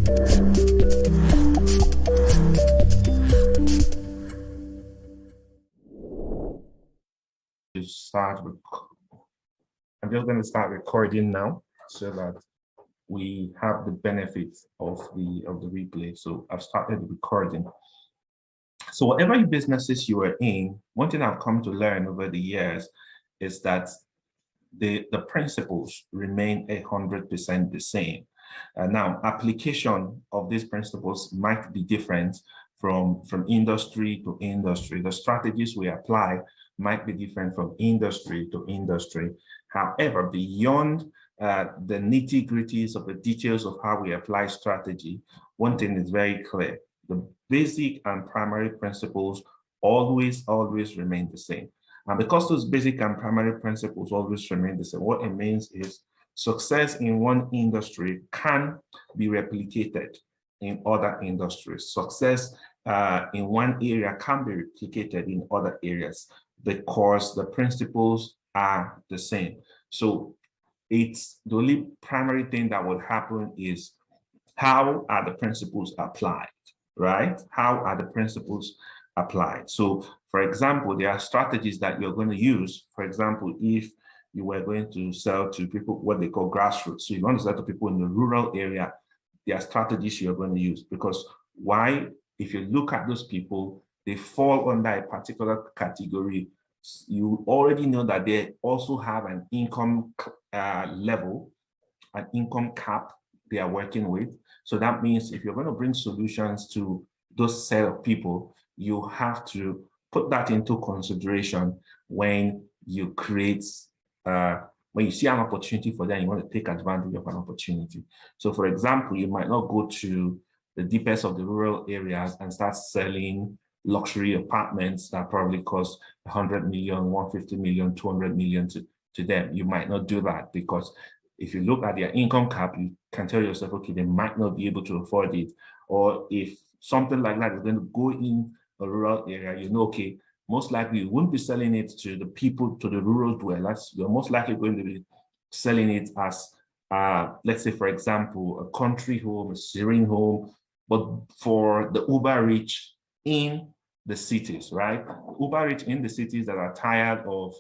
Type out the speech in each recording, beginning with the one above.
I'm just going to start recording now so that we have the benefits of the replay. So I've started recording. So whatever businesses you are in, one thing I've come to learn over the years is that the principles remain 100% the same. Now, application of these principles might be different from industry to industry. The strategies we apply might be different from industry to industry. However, beyond the nitty-gritties of the details of how we apply strategy, one thing is very clear. The basic and primary principles always remain the same. And because those basic and primary principles always remain the same, what it means is success in one industry can be replicated in other industries. Success in one area can be replicated in other areas because the principles are the same. So it's the only primary thing that will happen is how are the principles applied, right? How are the principles applied? So for example, there are strategies that you're going to use. For example, if you were going to sell to people what they call grassroots, so you want to sell to people in the rural area, there are strategies you're going to use. Because why? If you look at those people, they fall under a particular category. You already know that they also have an income level, an income cap they are working with. So that means if you're going to bring solutions to those set of people, you have to put that into consideration when you create, when you see an opportunity for them, you want to take advantage of an opportunity. So for example, you might not go to the deepest of the rural areas and start selling luxury apartments that probably cost 100 million, 150 million, 200 million to them. You might not do that because if you look at their income cap, you can tell yourself, okay, they might not be able to afford it. Or if something like that is going to go in a rural area, you know, okay, most likely you wouldn't be selling it to the people, to the rural dwellers. You're most likely going to be selling it as, let's say, for example, a country home, a serene home, but for the uber rich in the cities, right? Uber rich in the cities that are tired of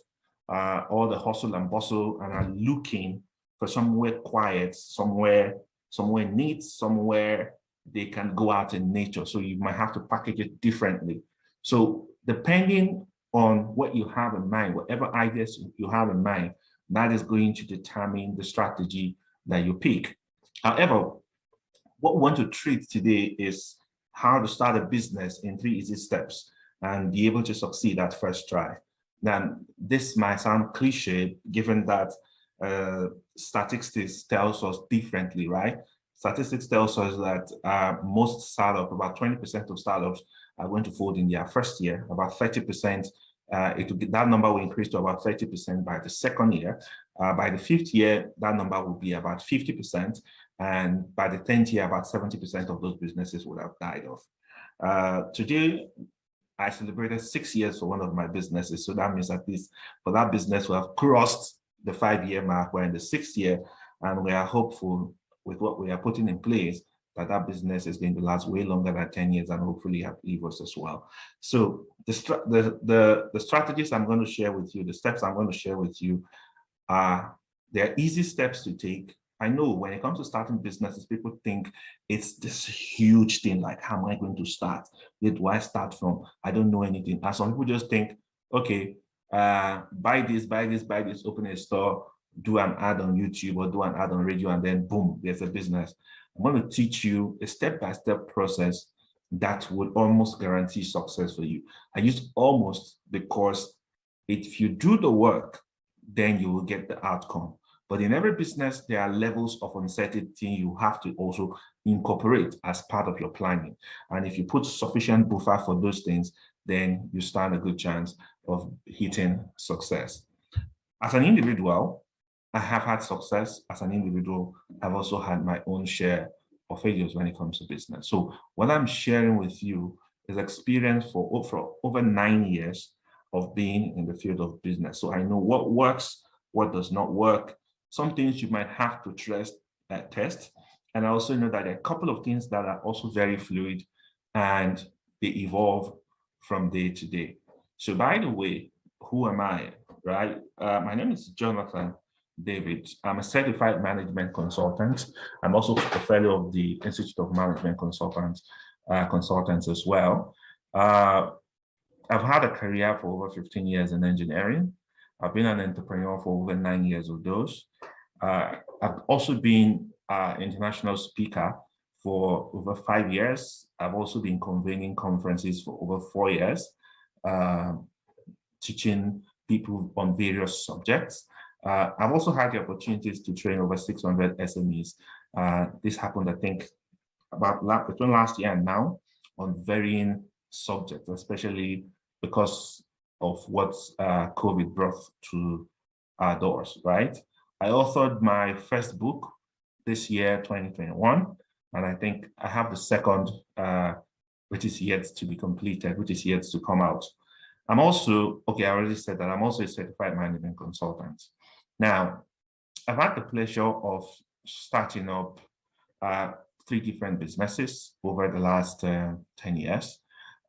all the hustle and bustle and are looking for somewhere quiet, somewhere neat, somewhere they can go out in nature. So you might have to package it differently. So depending on what you have in mind, whatever ideas you have in mind, that is going to determine the strategy that you pick. However, what we want to treat today is how to start a business in 3 easy steps and be able to succeed at first try. Now, this might sound cliche given that statistics tells us differently, right? Statistics tells us that most startups, about 20% of startups are going to fold in their first year, about 30%, that number will increase to about 30% by the second year. By the 5th year, that number will be about 50%. And by the 10th year, about 70% of those businesses would have died off. Today, I celebrated 6 years for one of my businesses. So that means at least for that business, we have crossed the 5-year mark. We're in the 6th year, and we are hopeful with what we are putting in place that that business is going to last way longer than 10 years and hopefully have levers as well. So the strategies I'm going to share with you, the steps I'm going to share with you they're easy steps to take. I know when it comes to starting businesses, people think it's this huge thing, like, how am I going to start? Where do I start from? I don't know anything. And some people just think, okay, buy this, open a store, do an ad on YouTube or do an ad on radio, and then boom, there's a business. I'm going to teach you a step-by-step process that would almost guarantee success for you. I use almost because if you do the work, then you will get the outcome. But in every business, there are levels of uncertainty you have to also incorporate as part of your planning. And if you put sufficient buffer for those things, then you stand a good chance of hitting success. As an individual, I have had success as an individual. I've also had my own share of failures when it comes to business. So what I'm sharing with you is experience for over 9 years of being in the field of business. So I know what works, what does not work. Some things you might have to test, And I also know that there are a couple of things that are also very fluid and they evolve from day to day. So by the way, who am I, right? My name is Jonathan David. I'm a certified management consultant. I'm also a fellow of the Institute of Management Consultants as well. I've had a career for over 15 years in engineering. I've been an entrepreneur for over 9 years of those. I've also been an international speaker for over 5 years. I've also been convening conferences for over 4 years, teaching people on various subjects. I've also had the opportunities to train over 600 SMEs. This happened, I think, between last year and now on varying subjects, especially because of what COVID brought to our doors, right? I authored my first book this year, 2021, and I think I have the second, which is yet to be completed, which is yet to come out. I'm also, okay, I already said that I'm also a certified management consultant. Now, I've had the pleasure of starting up 3 different businesses over the last 10 years.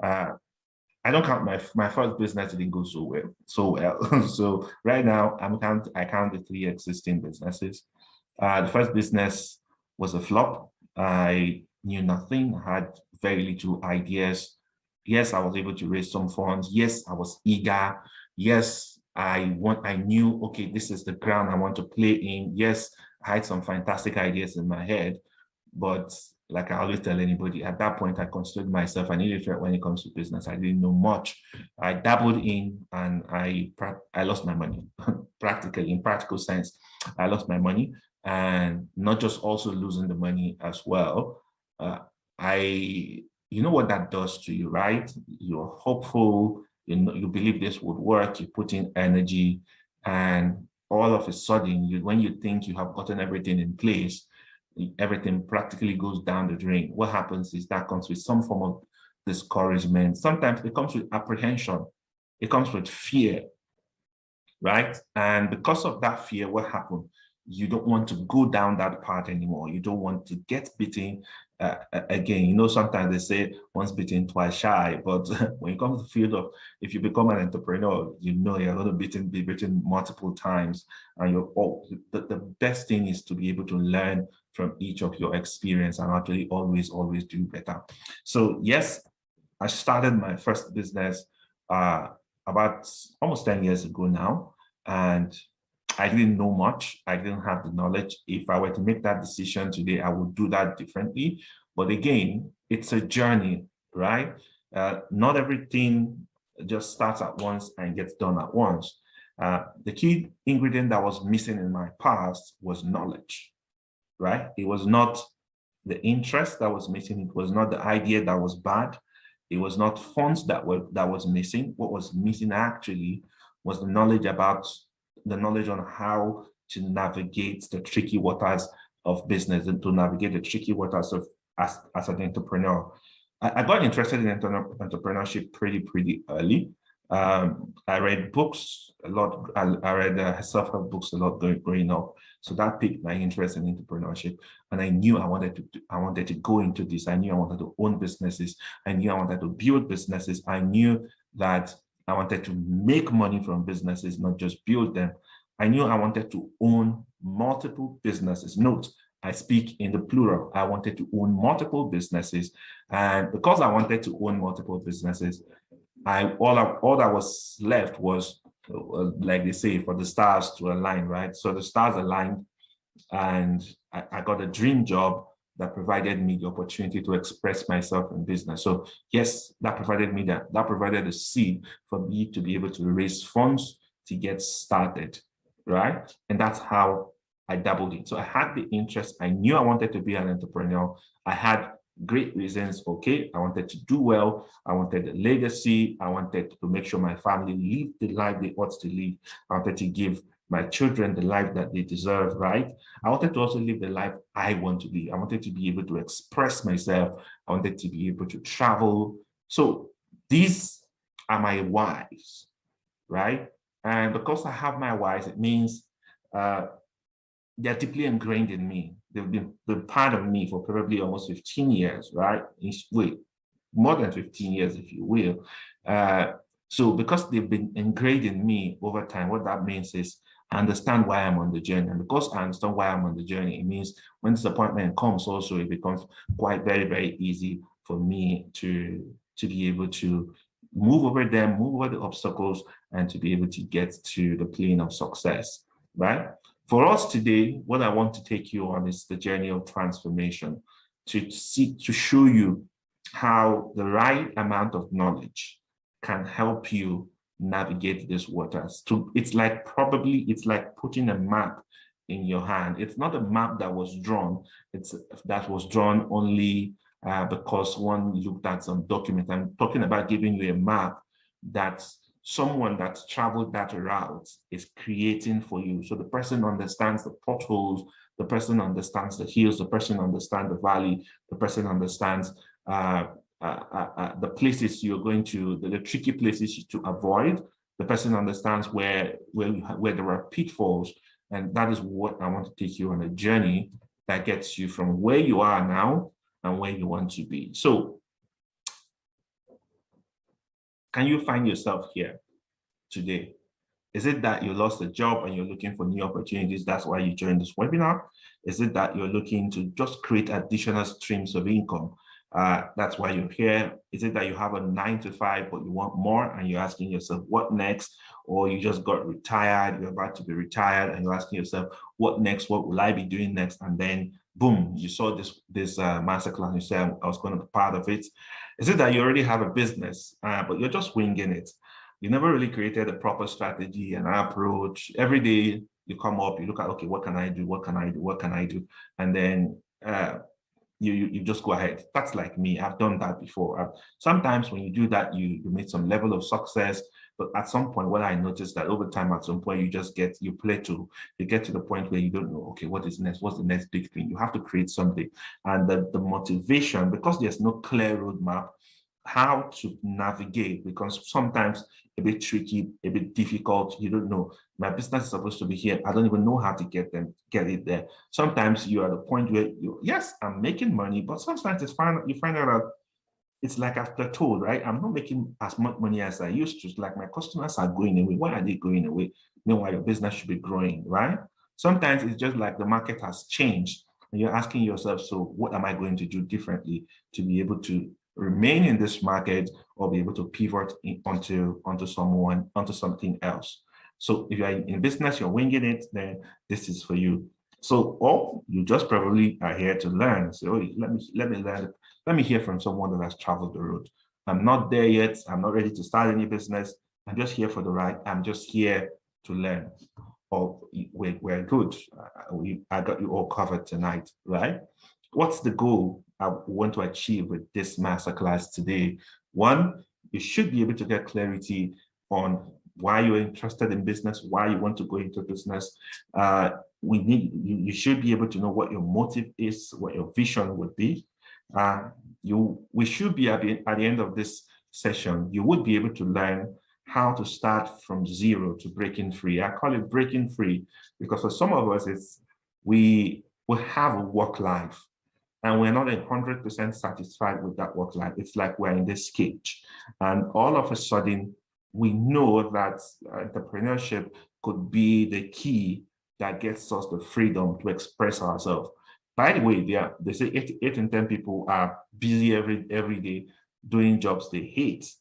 I don't count my first business didn't go so well. So right now I count the 3 existing businesses. The first business was a flop. I knew nothing. I had very little ideas. Yes, I was able to raise some funds. Yes, I was eager. Yes, I knew, okay, this is the ground I want to play in. Yes, I had some fantastic ideas in my head, but like I always tell anybody, at that point, I considered myself an illiterate when it comes to business. I didn't know much. I dabbled in and I lost my money, practically, in practical sense. I lost my money, and not just also losing the money as well. You know what that does to you, right? You're hopeful, you believe this would work, you put in energy, and all of a sudden, when you think you have gotten everything in place, everything practically goes down the drain. What happens is that comes with some form of discouragement. Sometimes it comes with apprehension. It comes with fear, right? And because of that fear, what happened? You don't want to go down that path anymore. You don't want to get bitten again. You know, sometimes they say once bitten, twice shy. But when it comes to the field of, if you become an entrepreneur, you know you're going to be bitten multiple times. And the best thing is to be able to learn from each of your experience and actually always do better. So yes, I started my first business about almost 10 years ago now. And I didn't know much. I didn't have the knowledge. If I were to make that decision today, I would do that differently. But again, it's a journey, right? Not everything just starts at once and gets done at once. The key ingredient that was missing in my past was knowledge, right? It was not the interest that was missing. It was not the idea that was bad. It was not funds that was missing. What was missing actually was the knowledge on how to navigate the tricky waters of business and to navigate the tricky waters of as an entrepreneur. I got interested in entrepreneurship pretty early. I read books a lot. I read self-help books a lot growing up. So that piqued my interest in entrepreneurship. And I knew I wanted to go into this. I knew I wanted to own businesses. I knew I wanted to build businesses. I knew that I wanted to make money from businesses, not just build them. I knew I wanted to own multiple businesses. Note, I speak in the plural. I wanted to own multiple businesses. And because I wanted to own multiple businesses, all that was left was, like they say, for the stars to align, right? So the stars aligned, and I got a dream job that provided me the opportunity to express myself in business. So yes, that provided a seed for me to be able to raise funds to get started, right? And that's how I dabbled in. So I had the interest. I knew I wanted to be an entrepreneur. I had great reasons. Okay, I wanted to do well. I wanted a legacy. I wanted to make sure my family lived the life they ought to live. I wanted to give my children the life that they deserve, right? I wanted to also live the life I want to live. I wanted to be able to express myself. I wanted to be able to travel. So these are my whys, right? And because I have my whys, it means they're deeply ingrained in me. they've been part of me for probably almost 15 years, right? Wait, more than 15 years, if you will. So because they've been ingrained in me over time, what that means is I understand why I'm on the journey. And because I understand why I'm on the journey, it means when disappointment comes also, it becomes quite very, very easy for me to be able to move over them, move over the obstacles, and to be able to get to the plane of success, right? For us today, what I want to take you on is the journey of transformation, to show you how the right amount of knowledge can help you navigate these waters. It's like putting a map in your hand. It's not a map that was drawn. That was drawn only because one looked at some document. I'm talking about giving you a map that someone that's traveled that route is creating for you. So the person understands the potholes, the person understands the hills, the person understands the valley, the person understands the places you're going to, the tricky places to avoid. The person understands where there are pitfalls, and that is what I want to take you on a journey that gets you from where you are now and where you want to be. So, can you find yourself here today? Is it that you lost a job and you're looking for new opportunities? That's why you joined this webinar? Is it that you're looking to just create additional streams of income? That's why you're here. Is it that you have a 9-to-5, but you want more and you're asking yourself, what next? Or you just got retired, you're about to be retired and you're asking yourself, what next? What will I be doing next? And then boom, you saw this masterclass and you said, I was going to be part of it. Is it that you already have a business, but you're just winging it? You never really created a proper strategy and approach. Every day you come up, you look at, okay, what can I do? What can I do? What can I do? And then you just go ahead. That's like me. I've done that before. Sometimes when you do that, you meet some level of success. But at some point, what I noticed that over time, at some point, you get to the point where you don't know, okay, what is next? What's the next big thing? You have to create something. And the motivation, because there's no clear roadmap, how to navigate, because sometimes a bit tricky, a bit difficult. You don't know. My business is supposed to be here. I don't even know how to get it there. Sometimes you're at a point where yes, I'm making money, but sometimes you find out that it's like I've plateaued, right? I'm not making as much money as I used to. It's like my customers are going away. Why are they going away? Meanwhile, your business should be growing, right? Sometimes it's just like the market has changed and you're asking yourself, so what am I going to do differently to be able to remain in this market or be able to pivot onto something else? So if you're in business, you're winging it, then this is for you. So, or you just probably are here to learn. So let me learn. Let me hear from someone that has traveled the road. I'm not there yet. I'm not ready to start any business. I'm just here for the ride. I'm just here to learn. Oh, we're good. I got you all covered tonight, right? What's the goal I want to achieve with this masterclass today? One, you should be able to get clarity on why you're interested in business, why you want to go into business. You should be able to know what your motive is, what your vision would be. We should be at the end of this session, you would be able to learn how to start from zero to breaking free. I call it breaking free because for some of us, we have a work life and we're not 100% satisfied with that work life. It's like we're in this cage, and all of a sudden, we know that entrepreneurship could be the key that gets us the freedom to express ourselves. By the way, they say 8 in 10 people are busy every day doing jobs they hate.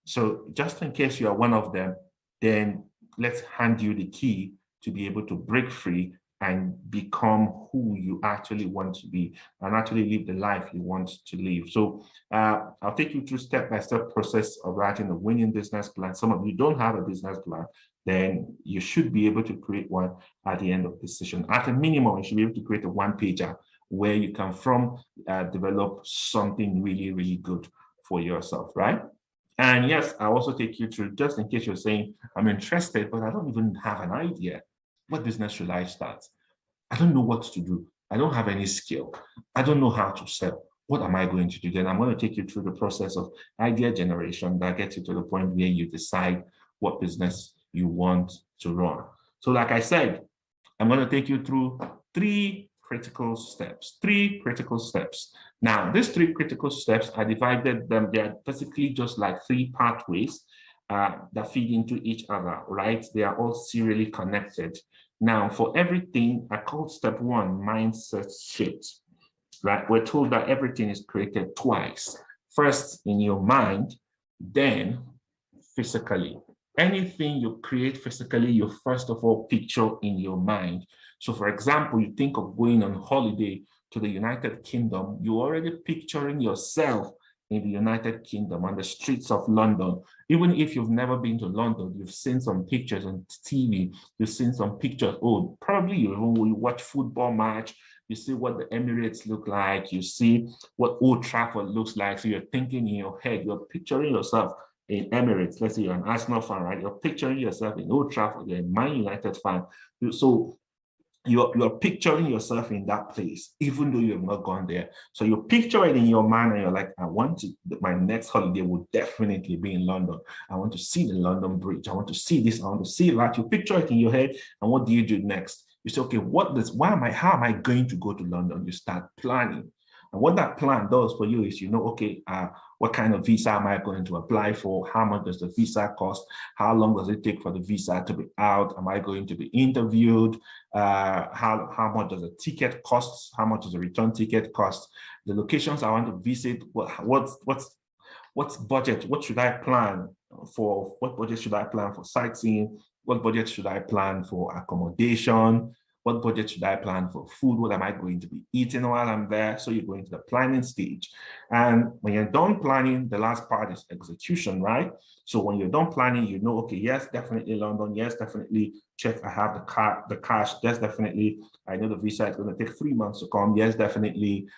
So just in case you are one of them, then let's hand you the key to be able to break free and become who you actually want to be and actually live the life you want to live. So I'll take you through step-by-step process of writing a winning business plan. Some of you don't have a business plan, then you should be able to create one at the end of this session. At a minimum, you should be able to create a one-pager where you can develop something really, really good for yourself, right? And yes, I'll also take you through, just in case you're saying, I'm interested, but I don't even have an idea. What business should I start? I don't know what to do. I don't have any skill. I don't know how to sell. What am I going to do? Then I'm going to take you through the process of idea generation that gets you to the point where you decide what business you want to run. So like I said, I'm going to take you through 3 critical steps. Three critical steps. Now, these three critical steps, I divided them. They are basically just like three pathways that feed into each other, right? They are all serially connected. Now, for everything, I call step one mindset shift, right? We're told that everything is created twice. First in your mind, then physically. Anything you create physically, you first of all picture in your mind. So for example, you think of going on holiday to the United Kingdom, you're already picturing yourself in the United Kingdom on the streets of London. Even if you've never been to London, you've seen some pictures on TV, you've seen some pictures. Oh, probably you even will watch football match, you see what the Emirates look like, you see what Old Trafford looks like. So you're thinking in your head, you're picturing yourself in Emirates. Let's say you're an Arsenal fan, right? You're picturing yourself in Old Trafford, you're a Man United fan. So you're picturing yourself in that place, even though you have not gone there. So you picture it in your mind and you're like, my next holiday will definitely be in London. I want to see the London Bridge. I want to see this. I want to see that. You picture it in your head. And what do you do next? You say, okay, how am I going to go to London? You start planning. And what that plan does for you is, okay, what kind of visa am I going to apply for? How much does the visa cost? How long does it take for the visa to be out? Am I going to be interviewed? How much does the ticket cost? How much does the return ticket cost? The locations I want to visit, what's budget? What should I plan for? What budget should I plan for sightseeing? What budget should I plan for accommodation? What budget should I plan for food? What am I going to be eating while I'm there? So you go into the planning stage. And when you're done planning, the last part is execution, right? So when you're done planning, okay, yes, definitely London. Yes, definitely check. I have the cash. Yes, definitely. I know the visa is going to take 3 months to come. Yes, definitely.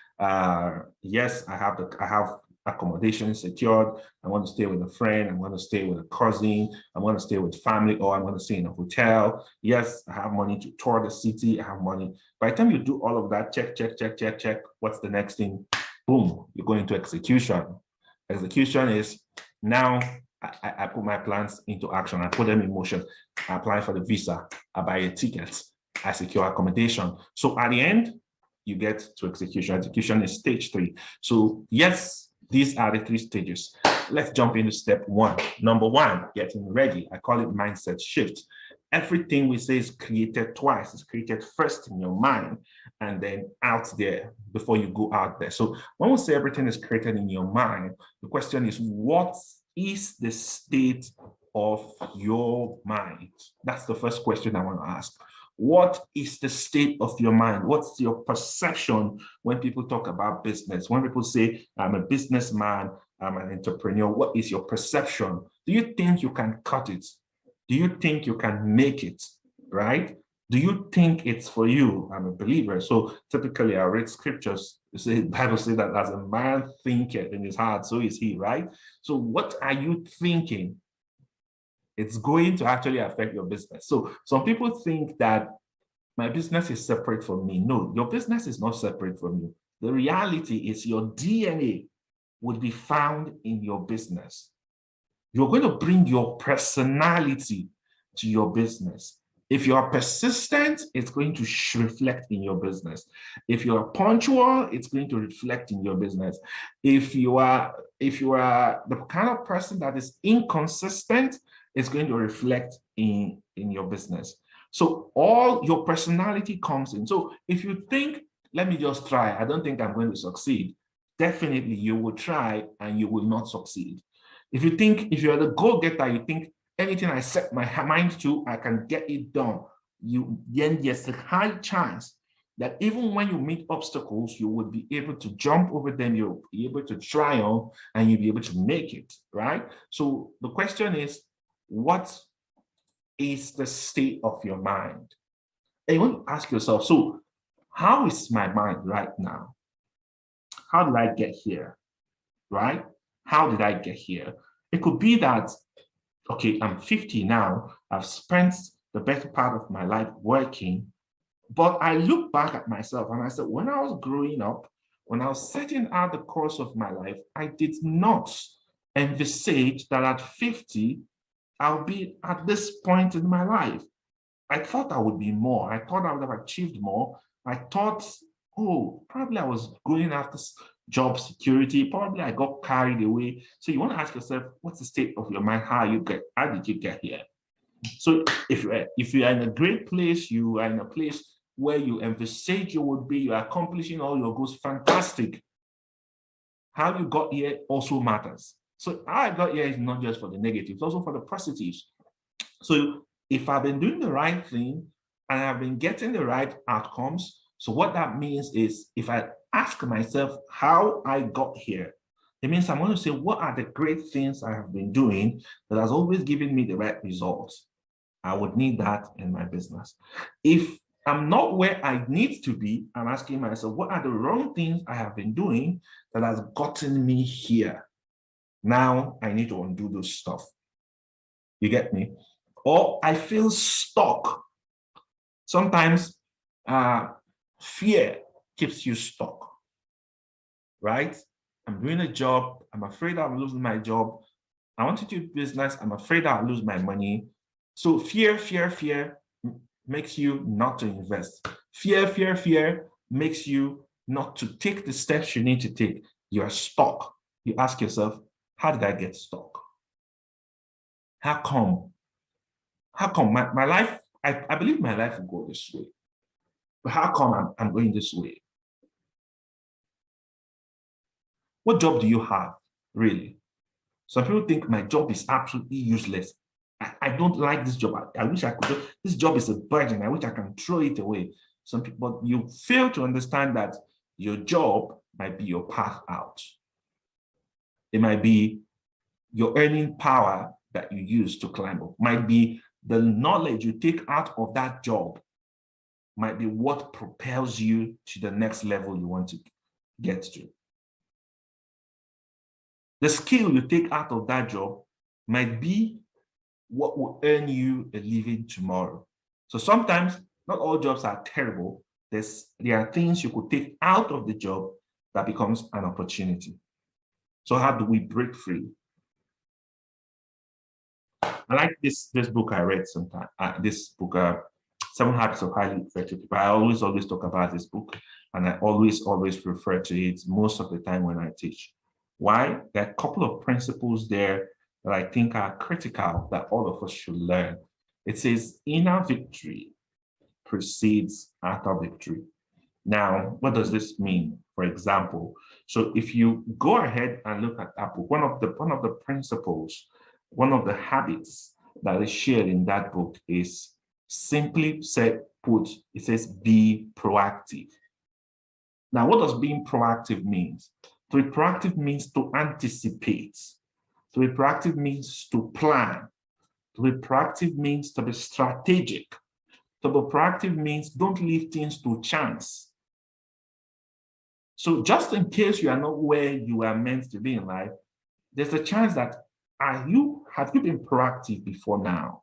Yes, I have accommodation secured. I want to stay with a friend. I want to stay with a cousin. I want to stay with family, or I want to stay in a hotel. Yes, I have money to tour the city. I have money. By the time you do all of that, check. What's the next thing? Boom, you're going to execution. Execution is now I put my plans into action. I put them in motion. I apply for the visa. I buy a ticket. I secure accommodation. So at the end, you get to execution. Execution is stage 3. So yes, these are the 3 stages. Let's jump into step 1. Number 1, getting ready. I call it mindset shift. Everything we say is created twice. It's created first in your mind and then out there before you go out there. So when we say everything is created in your mind, the question is, what is the state of your mind? That's the first question I want to ask. What is the state of your mind? What's your perception when people talk about business? When people say, I'm a businessman, I'm an entrepreneur, what is your perception? Do you think you can cut it? Do you think you can make it, right? Do you think it's for you? I'm a believer. So typically I read scriptures. The Bible says that as a man thinketh in his heart, so is he, right? So what are you thinking? It's going to actually affect your business. So some people think that my business is separate from me. No, your business is not separate from you. The reality is your DNA would be found in your business. You're going to bring your personality to your business. If you are persistent, it's going to reflect in your business. If you are punctual, it's going to reflect in your business. If you are the kind of person that is inconsistent, it's going to reflect in your business. So all your personality comes in. So if you think, let me just try, I don't think I'm going to succeed, definitely you will try and you will not succeed. If you're the go-getter, you think anything I set my mind to, I can get it done. Then there's a high chance that even when you meet obstacles, you will be able to jump over them, you'll be able to triumph, and you'll be able to make it, right? So the question is, what is the state of your mind? And you want to ask yourself, so how is my mind right now? How did I get here, right? How did I get here? It could be that, okay, I'm 50 now. I've spent the better part of my life working, but I look back at myself and I said, when I was growing up, when I was setting out the course of my life, I did not envisage that at 50, I'll be at this point in my life. I thought I would be more. I thought I would have achieved more. I thought, oh, probably I was going after job security. Probably I got carried away. So you want to ask yourself, what's the state of your mind? How did you get here? So if you are in a great place, you are in a place where you envisage you would be, you're accomplishing all your goals, fantastic. How you got here also matters. So how I got here is not just for the negatives, also for the positives. So if I've been doing the right thing and I've been getting the right outcomes, so what that means is if I ask myself how I got here, it means I'm going to say, what are the great things I have been doing that has always given me the right results? I would need that in my business. If I'm not where I need to be, I'm asking myself, what are the wrong things I have been doing that has gotten me here? Now I need to undo those stuff. You get me? Or I feel stuck. Sometimes fear keeps you stuck, right? I'm doing a job. I'm afraid I'm losing my job. I want to do business. I'm afraid I'll lose my money. So fear makes you not to invest. Fear makes you not to take the steps you need to take. You're stuck. You ask yourself, how did I get stuck? How come? How come my life, I believe my life will go this way. But how come I'm going this way? What job do you have, really? Some people think my job is absolutely useless. I don't like this job. I wish I could. This job is a burden. I wish I can throw it away. Some people, but you fail to understand that your job might be your path out. It might be your earning power that you use to climb up. Might be the knowledge you take out of that job. Might be what propels you to the next level you want to get to. The skill you take out of that job might be what will earn you a living tomorrow. So sometimes not all jobs are terrible. There are things you could take out of the job that becomes an opportunity. So how do we break free? I like this book I read sometime. This book, 7 Habits of Highly Effective People. I always talk about this book, and I always refer to it most of the time when I teach. Why? There are a couple of principles there that I think are critical that all of us should learn. It says inner victory precedes outer victory. Now, what does this mean? For example, so if you go ahead and look at that book, one of the principles, one of the habits that is shared in that book is simply said, put, it says be proactive. Now, what does being proactive mean? To be proactive means to anticipate. To be proactive means to plan. To be proactive means to be strategic. To be proactive means don't leave things to chance. So just in case you are not where you are meant to be in life, there's a chance that have you been proactive before now?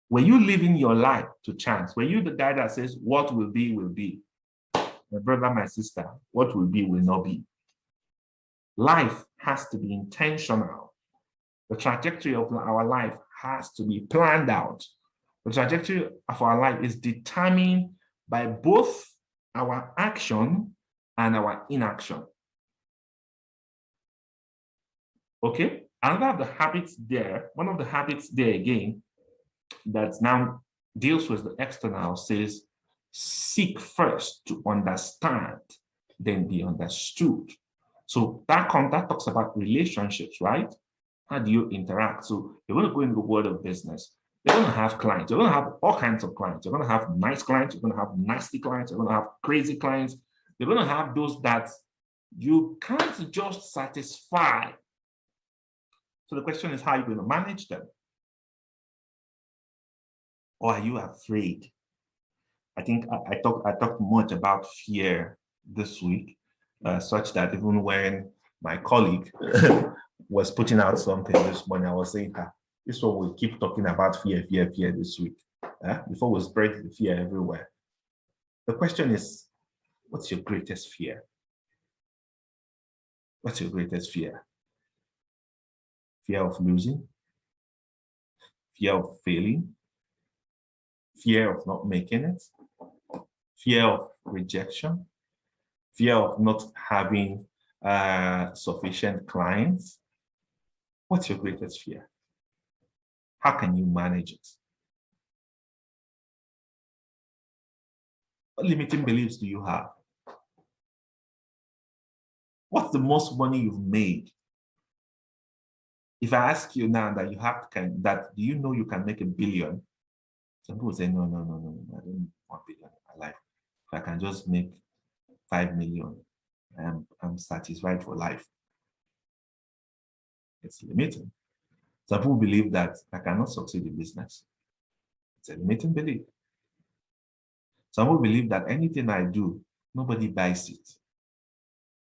Were you living your life to chance? Were you the guy that says what will be, will be? My brother, my sister, what will be, will not be. Life has to be intentional. The trajectory of our life has to be planned out. The trajectory of our life is determined by both our action and our inaction. Okay? Another of the habits there, one of the habits there again, that now deals with the external says, seek first to understand, then be understood. So that talks about relationships, right? How do you interact? So you're going to go into the world of business. You're going to have clients. You're going to have all kinds of clients. You're going to have nice clients. You're going to have nasty clients. You're going to have crazy clients. You're going to have those that you can't just satisfy. So the question is, how are you going to manage them? Or are you afraid? I think I talked much about fear this week, such that even when my colleague was putting out something this morning, I was saying, this one will keep talking about fear this week. Before we spread the fear everywhere. The question is, what's your greatest fear? What's your greatest fear? Fear of losing? Fear of failing? Fear of not making it? Fear of rejection, fear of not having sufficient clients. What's your greatest fear? How can you manage it? What limiting beliefs do you have? What's the most money you've made? If I ask you now that do you know you can make $1 billion? Some people say, no, I don't want $1 billion in my life. If I can just make 5 million, I'm satisfied for life. It's limiting. Some people believe that I cannot succeed in business. It's a limiting belief. Some people believe that anything I do, nobody buys it.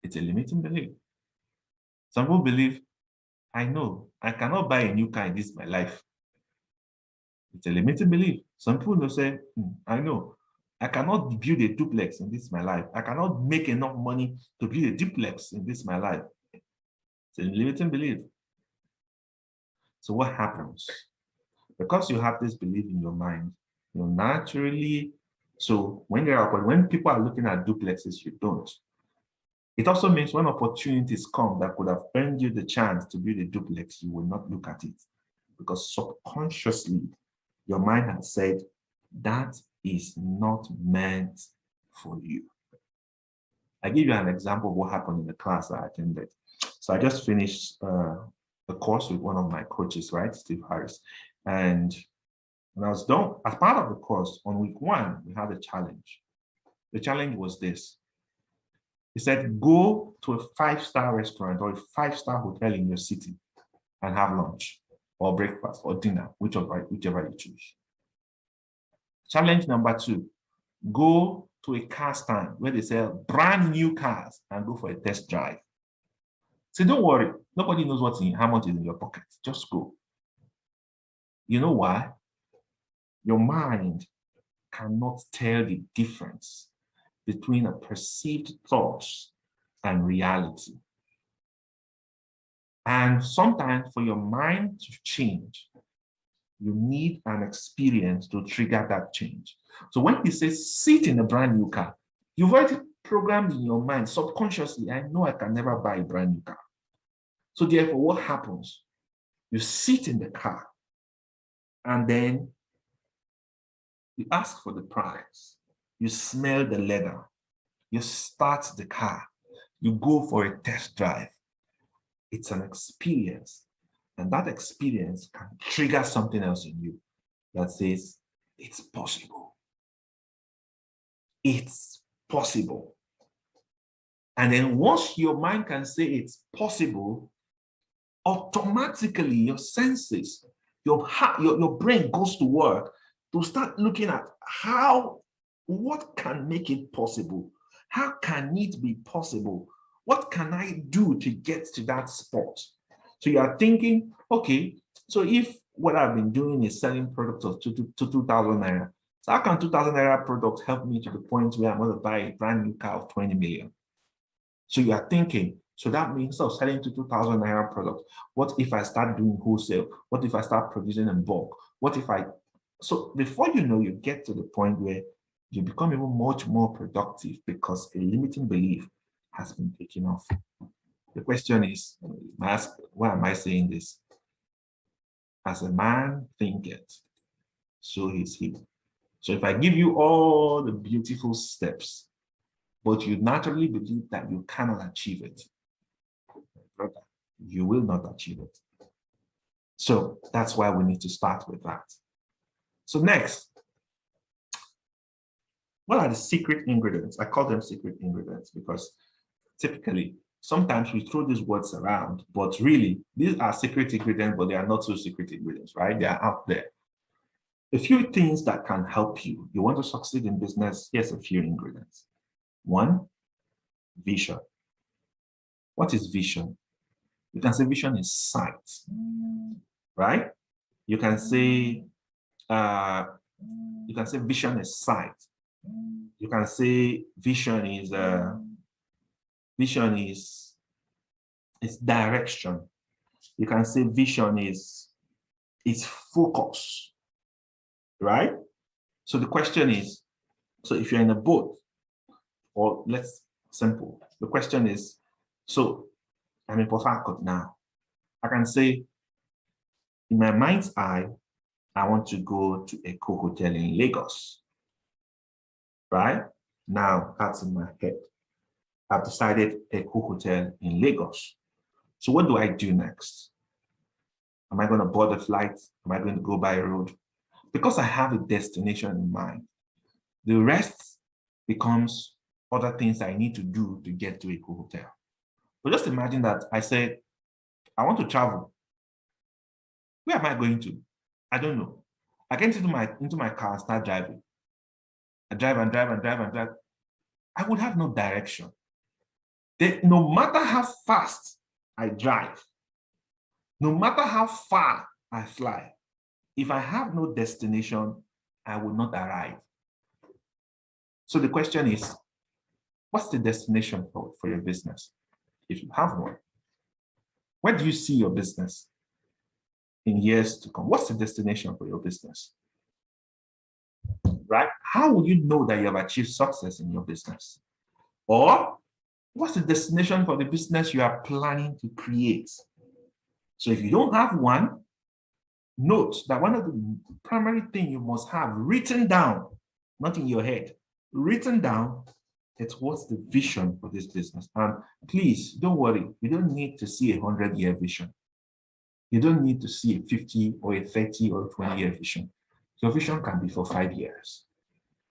It's a limiting belief. Some people believe, I know I cannot buy a new car in this my life. It's a limiting belief. Some people will say, I know I cannot build a duplex in this my life. I cannot make enough money to build a duplex in this my life. It's a limiting belief. So what happens? Because you have this belief in your mind, you naturally, so when people are looking at duplexes, you don't. It also means when opportunities come that could have earned you the chance to build a duplex, you will not look at it. Because subconsciously, your mind has said, that is not meant for you. I give you an example of what happened in the class I attended. So I just finished a course with one of my coaches, right, Steve Harris. And when I was done, as part of the course, on week 1, we had a challenge. The challenge was this. He said, go to a 5-star restaurant or a 5-star hotel in your city and have lunch or breakfast or dinner, whichever you choose. Challenge number 2, go to a car stand where they sell brand new cars and go for a test drive. So don't worry, nobody knows how much is in your pocket. Just go. You know why? Your mind cannot tell the difference between a perceived thought and reality. And sometimes for your mind to change, you need an experience to trigger that change. So when he says sit in a brand new car, you've already programmed in your mind subconsciously, I know I can never buy a brand new car. So therefore, what happens? You sit in the car and then you ask for the price. You smell the leather. You start the car. You go for a test drive. It's an experience. And that experience can trigger something else in you that says, it's possible. It's possible. And then once your mind can say it's possible, automatically your senses, your heart, your brain goes to work to start looking at what can make it possible? How can it be possible? What can I do to get to that spot? So you are thinking, okay, so if what I've been doing is selling products of 2,000 naira, so how can 2,000 naira products help me to the point where I'm going to buy a brand new car of 20 million? So you are thinking, so that means of selling to 2,000 naira products, what if I start doing wholesale? What if I start producing in bulk? So before you know, you get to the point where you become even much more productive because a limiting belief has been taken off. The question is, why am I saying this? As a man thinketh, so is he. So if I give you all the beautiful steps, but you naturally believe that you cannot achieve it, brother, you will not achieve it. So that's why we need to start with that. So next, what are the secret ingredients? I call them secret ingredients because typically, sometimes we throw these words around, but really, these are secret ingredients, but they are not so secret ingredients, right? They are out there. A few things that can help you. You want to succeed in business, here's a few ingredients. 1, vision. What is vision? You can say vision is sight, right? You can say vision is sight. You can say vision is direction. You can say vision is focus, right? So the question is, So if you're in a boat, or let's simple, the question is, so I'm in Port Harcourt now. I can say, in my mind's eye, I want to go to a Eco Hotel in Lagos, right? Now that's in my head. I've decided a Eco Hotel in Lagos. So what do I do next? Am I going to board a flight? Am I going to go by road? Because I have a destination in mind, the rest becomes other things I need to do to get to a Eco Hotel. But just imagine that I said, I want to travel. Where am I going to? I don't know. I get into my car and start driving. I drive and drive and drive and drive. I would have no direction. No matter how fast I drive, no matter how far I fly, if I have no destination, I will not arrive. So the question is, what's the destination for your business? If you have one, where do you see your business in years to come? What's the destination for your business? Right? How will you know that you have achieved success in your business? Or what's the destination for the business you are planning to create? So if you don't have one, note that one of the primary things you must have written down, not in your head, written down, it's what's the vision for this business. And please, don't worry, you don't need to see a 100-year vision. You don't need to see a 50 or a 30 or a 20-year vision. Your vision can be for 5 years.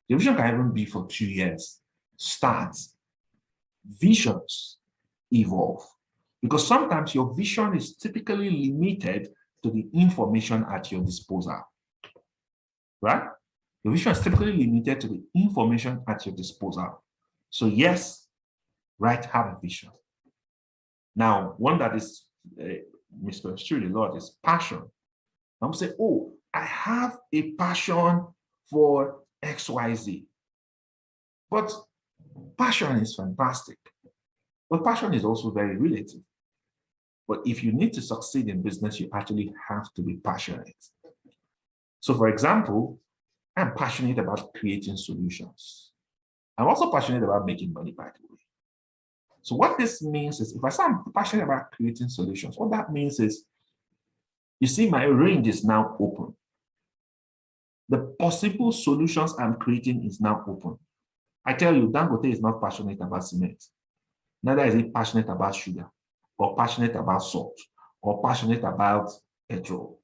Your vision can even be for 2 years. Start. Visions evolve. Because sometimes your vision is typically limited to the information at your disposal. Right? Your vision is typically limited to the information at your disposal. So yes, right, have a vision. Now, one that is misunderstood a lot is passion. I'm saying, oh, I have a passion for XYZ. But passion is fantastic. But passion is also very relative. But if you need to succeed in business, you actually have to be passionate. So for example, I'm passionate about creating solutions. I'm also passionate about making money, by the way. So what this means is, if I say I'm passionate about creating solutions, what that means is, you see, my range is now open. The possible solutions I'm creating is now open. I tell you, Dangote is not passionate about cement. Neither is he passionate about sugar, or passionate about salt, or passionate about petrol.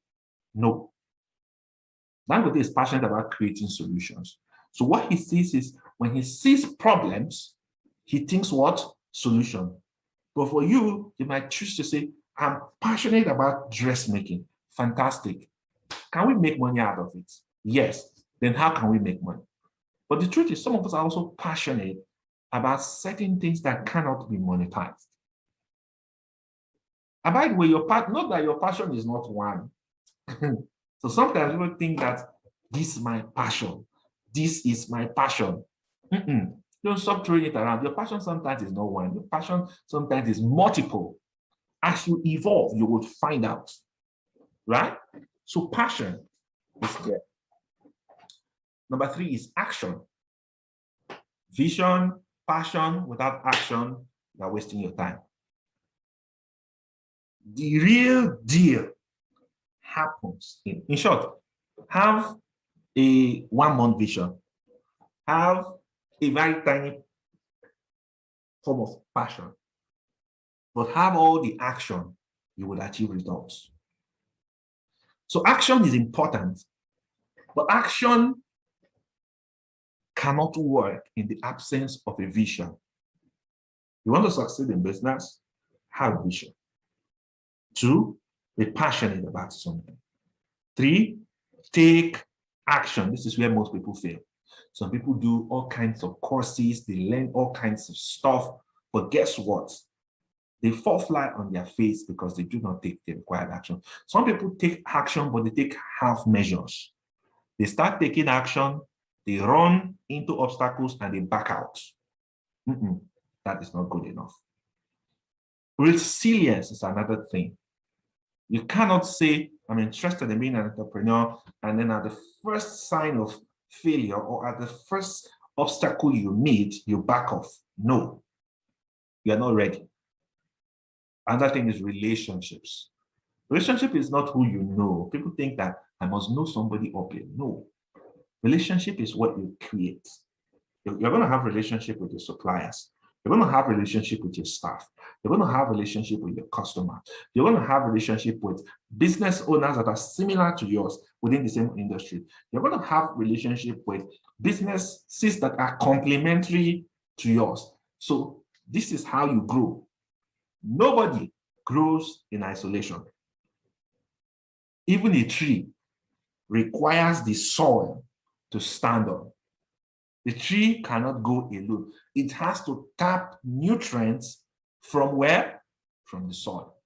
No. Dangote is passionate about creating solutions. So what he sees is, when he sees problems, he thinks what? Solution. But for you, you might choose to say, I'm passionate about dressmaking. Fantastic. Can we make money out of it? Yes. Then how can we make money? But the truth is, some of us are also passionate about certain things that cannot be monetized. And by the way, not that your passion is not one. So sometimes people think that this is my passion. This is my passion. Don't stop throwing it around. Your passion sometimes is not one. Your passion sometimes is multiple. As you evolve, you will find out. Right? So passion is there. Number 3 is action. Vision, passion without action, you are wasting your time. The real deal happens in short, have a 1-month vision, have a very tiny form of passion, but have all the action, you will achieve results. So action is important, but action cannot work in the absence of a vision. You want to succeed in business? Have a vision. 2, be passionate about something. 3, take action. This is where most people fail. Some people do all kinds of courses, they learn all kinds of stuff, but guess what? They fall flat on their face because they do not take the required action. Some people take action, but they take half measures. They start taking action, they run into obstacles, and they back out. That is not good enough. Resilience is another thing. You cannot say, I'm interested in being an entrepreneur, and then at the first sign of failure, or at the first obstacle you meet, you back off. No, you're not ready. Another thing is relationships. Relationship is not who you know. People think that I must know somebody up here. No. Relationship is what you create. You're going to have relationship with your suppliers. You're going to have relationship with your staff. You're going to have relationship with your customer. You're going to have relationship with business owners that are similar to yours within the same industry. You're going to have relationship with businesses that are complementary to yours. So this is how you grow. Nobody grows in isolation. Even a tree requires the soil to stand on. The tree cannot go alone. It has to tap nutrients from where? From the soil.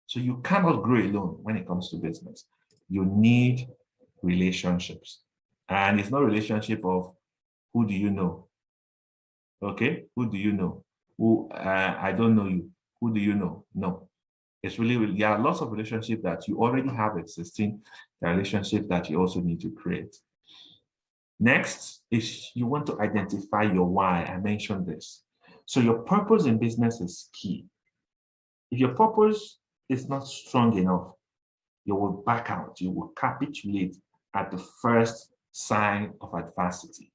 So you cannot grow alone when it comes to business. You need relationships. And it's not a relationship of who do you know? Okay, who do you know? Who I don't know you. Who do you know? No. It's really, there are lots of relationships that you already have existing, the relationship that you also need to create. Next, if you want to identify your why, I mentioned this. So your purpose in business is key. If your purpose is not strong enough, you will back out, you will capitulate at the first sign of adversity.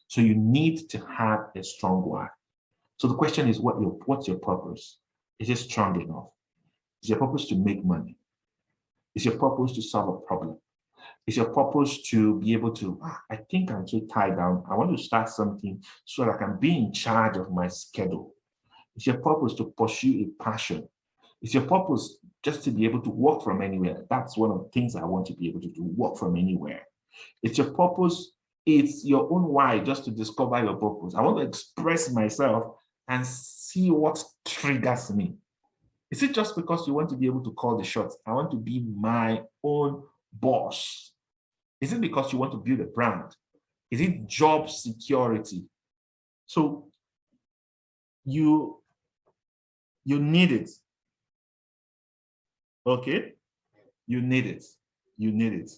So you need to have a strong why. So the question is, what's your purpose? Is it strong enough? Is your purpose to make money? Is your purpose to solve a problem? Is your purpose to be able to, I think I'm too tied down. I want to start something so that I can be in charge of my schedule. Is your purpose to pursue a passion? Is your purpose just to be able to work from anywhere? That's one of the things I want to be able to do, work from anywhere. It's your purpose, it's your own why, just to discover your purpose. I want to express myself and see what triggers me. Is it just because you want to be able to call the shots? I want to be my own boss. Is it because you want to build a brand? Is it job security? So you need it. Okay? You need it. You need it.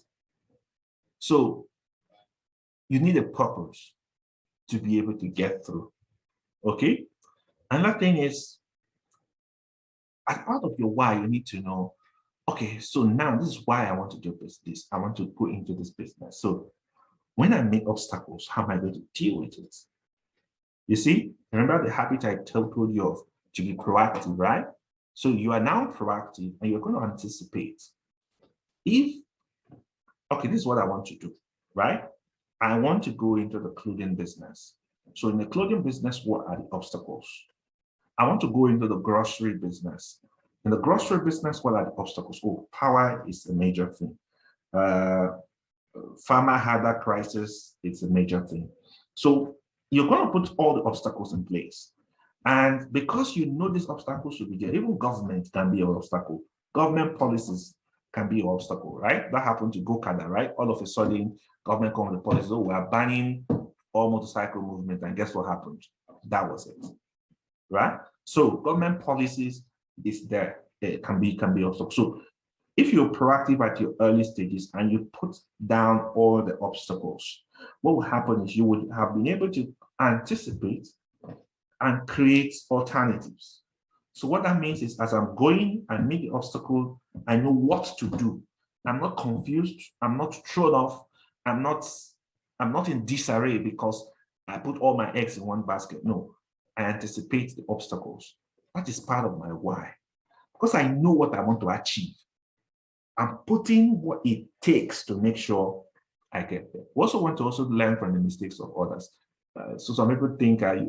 So you need a purpose to be able to get through. Okay? Another thing is, as part of your why, you need to know, okay, so now this is why I want to do this. I want to go into this business. So when I meet obstacles, how am I going to deal with it? You see, remember the habit I told you of to be proactive, right? So you are now proactive and you're going to anticipate. Okay, this is what I want to do, right? I want to go into the clothing business. So in the clothing business, what are the obstacles? I want to go into the grocery business. In the grocery business, what are the obstacles? Oh, power is a major thing. Farmer had that crisis, it's a major thing. So you're going to put all the obstacles in place. And because you know these obstacles will be there, even government can be an obstacle. Government policies can be an obstacle, right? That happened to Go-Kada, right? All of a sudden, government comes with policies, oh, we are banning all motorcycle movement, and guess what happened? That was it, right? So government policies is there. It can be obstacle. So if you're proactive at your early stages and you put down all the obstacles, what will happen is you would have been able to anticipate and create alternatives. So what that means is, as I'm going and meet the obstacle, I know what to do. I'm not confused. I'm not thrown off. I'm not in disarray because I put all my eggs in one basket. No, I anticipate the obstacles. That is part of my why. Because I know what I want to achieve. I'm putting what it takes to make sure I get there. We also want to learn from the mistakes of others. So some people think I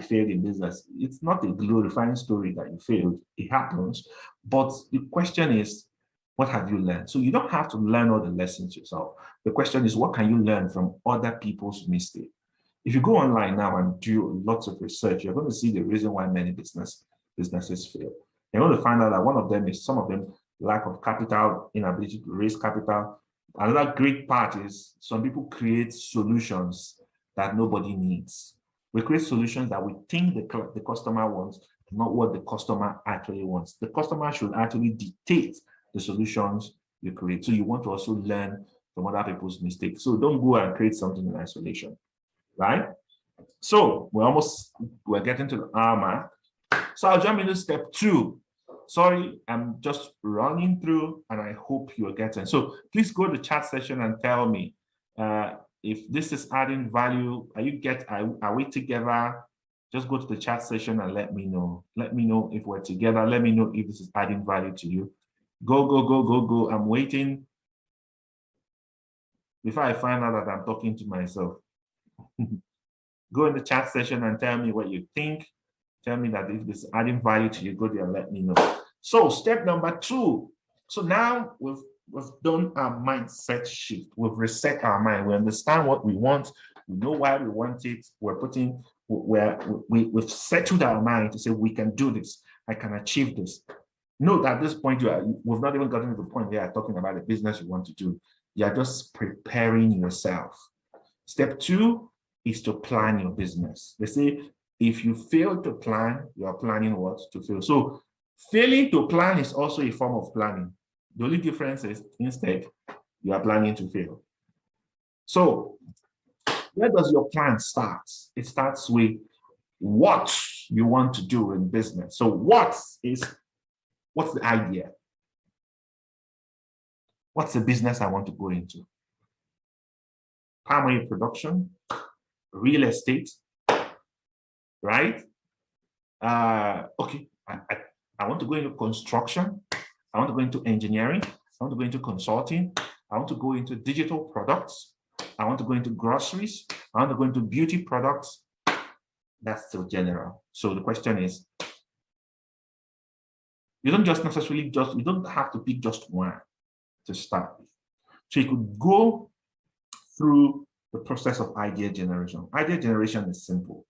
failed in business. It's not a glorifying story that you failed. It happens. But the question is, what have you learned? So you don't have to learn all the lessons yourself. The question is, what can you learn from other people's mistakes? If you go online now and do lots of research, you're going to see the reason why many businesses fail. You're going to find out that one of them is, some of them, lack of capital, inability to raise capital. Another great part is some people create solutions that nobody needs. We create solutions that we think the customer wants, not what the customer actually wants. The customer should actually dictate the solutions you create. So you want to also learn from other people's mistakes. So don't go and create something in isolation. right? So we're getting to the hour mark. So I'll jump into step 2. Sorry, I'm just running through and I hope you're getting. So please go to the chat session and tell me if this is adding value. Are we together? Just go to the chat session and let me know. Let me know if we're together. Let me know if this is adding value to you. Go, go, go, go, go. I'm waiting before I find out that I'm talking to myself. Go in the chat session and tell me what you think. Tell me that if this is adding value to you, go there and let me know. So step number 2. So now we've done our mindset shift. We've reset our mind. We understand what we want. We know why we want it. We've settled our mind to say we can do this. I can achieve this. Note at this point, we've not even gotten to the point where you're talking about the business you want to do. You're just preparing yourself. Step 2 is to plan your business. They say if you fail to plan, you are planning what? To fail. So failing to plan is also a form of planning. The only difference is instead, you are planning to fail. So where does your plan start? It starts with what you want to do in business. So what's the idea? What's the business I want to go into? Palm oil production, real estate, right? Okay, I want to go into construction. I want to go into engineering. I want to go into consulting. I want to go into digital products. I want to go into groceries. I want to go into beauty products. That's still general. So the question is, you don't have to pick just one to start with. So you could go through the process of idea generation. Idea generation is simple.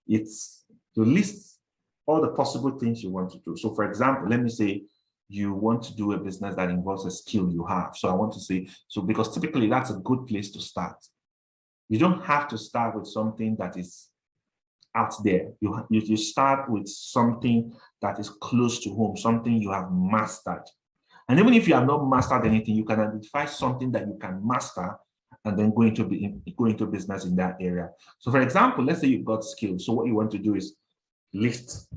It's to list all the possible things you want to do. So for example, let me say you want to do a business that involves a skill you have. So I want to say, so because typically that's a good place to start. You don't have to start with something that is out there. You start with something that is close to home, something you have mastered. And even if you have not mastered anything, you can identify something that you can master and then go into business in that area. So for example, let's say you've got skills. So what you want to do is list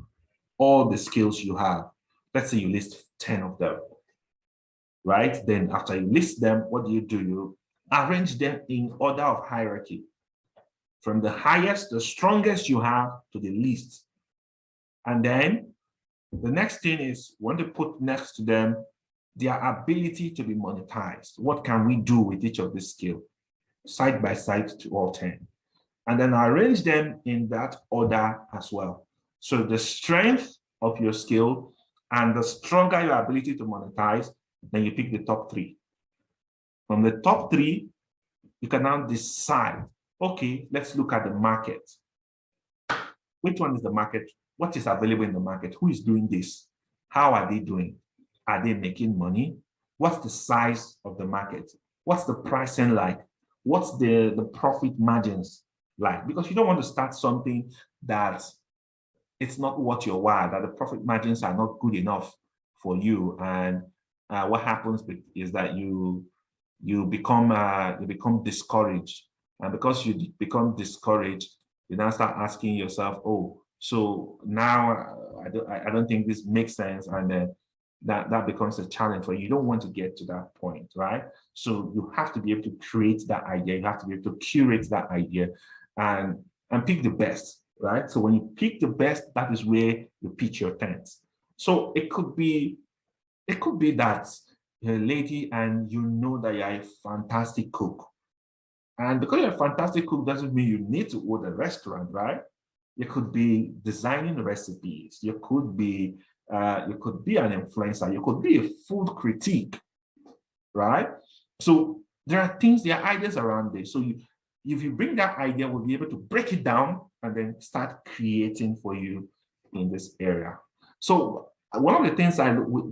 all the skills you have. Let's say you list 10 of them, right? Then after you list them, what do? You arrange them in order of hierarchy. From the highest, the strongest you have to the least. And then the next thing is want to put next to them their ability to be monetized. What can we do with each of these skills? Side by side to all 10. And then arrange them in that order as well. So the strength of your skill and the stronger your ability to monetize, then you pick the top 3. From the top 3, you can now decide, okay, let's look at the market. Which one is the market? What is available in the market? Who is doing this? How are they doing? Are they making money? What's the size of the market? What's the pricing like? What's the profit margins like? Because you don't want to start something that it's not what you're worth, that the profit margins are not good enough for you. And what happens is that you become discouraged. And because you become discouraged, you now start asking yourself, oh, so now I don't think this makes sense. And that becomes a challenge for you. You don't want to get to that point, right? So you have to be able to create that idea. You have to be able to curate that idea and pick the best, right? So when you pick the best, that is where you pitch your tent. So it could be that you're a lady and you know that you're a fantastic cook. And because you're a fantastic cook doesn't mean you need to own a restaurant, right? You could be designing recipes. You could be an influencer. You could be a food critique, right? So there are ideas around this. So if you bring that idea, we'll be able to break it down and then start creating for you in this area. So one of the things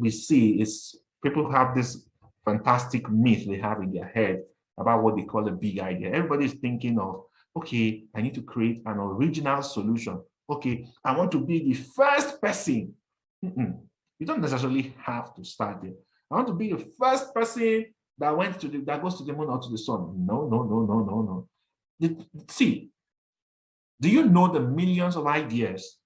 we see is people have this fantastic myth they have in their head about what they call a big idea. Everybody's thinking of, okay, I need to create an original solution. Okay, I want to be the first person. You don't necessarily have to start there. I want to be the first person that goes to the moon or to the sun. No. See, Do you know the millions of ideas,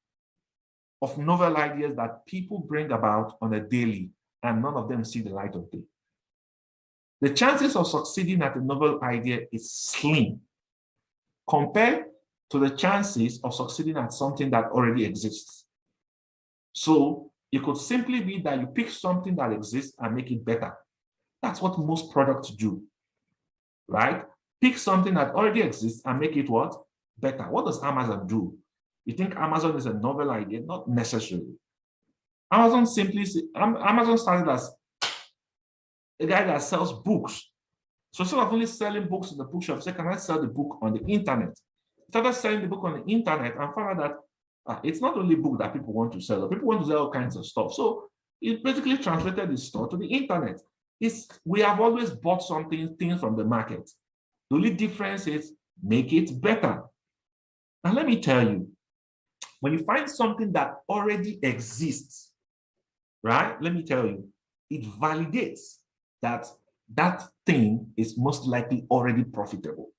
of novel ideas that people bring about on a daily, and none of them see the light of day? The chances of succeeding at a novel idea is slim compared to the chances of succeeding at something that already exists. So it could simply be that you pick something that exists and make it better. That's what most products do, right? Pick something that already exists and make it what? Better. What does Amazon do? You think Amazon is a novel idea? Not necessarily. Amazon started as a guy that sells books. So instead of only selling books in the bookshop, say, can I sell the book on the internet? Started selling the book on the internet and found out that it's not only book that people want to sell. People want to sell all kinds of stuff. So it basically translated the store to the internet. We have always bought things from the market. The only difference is make it better. And let me tell you, when you find something that already exists, right? Let me tell you, it validates that that thing is most likely already profitable.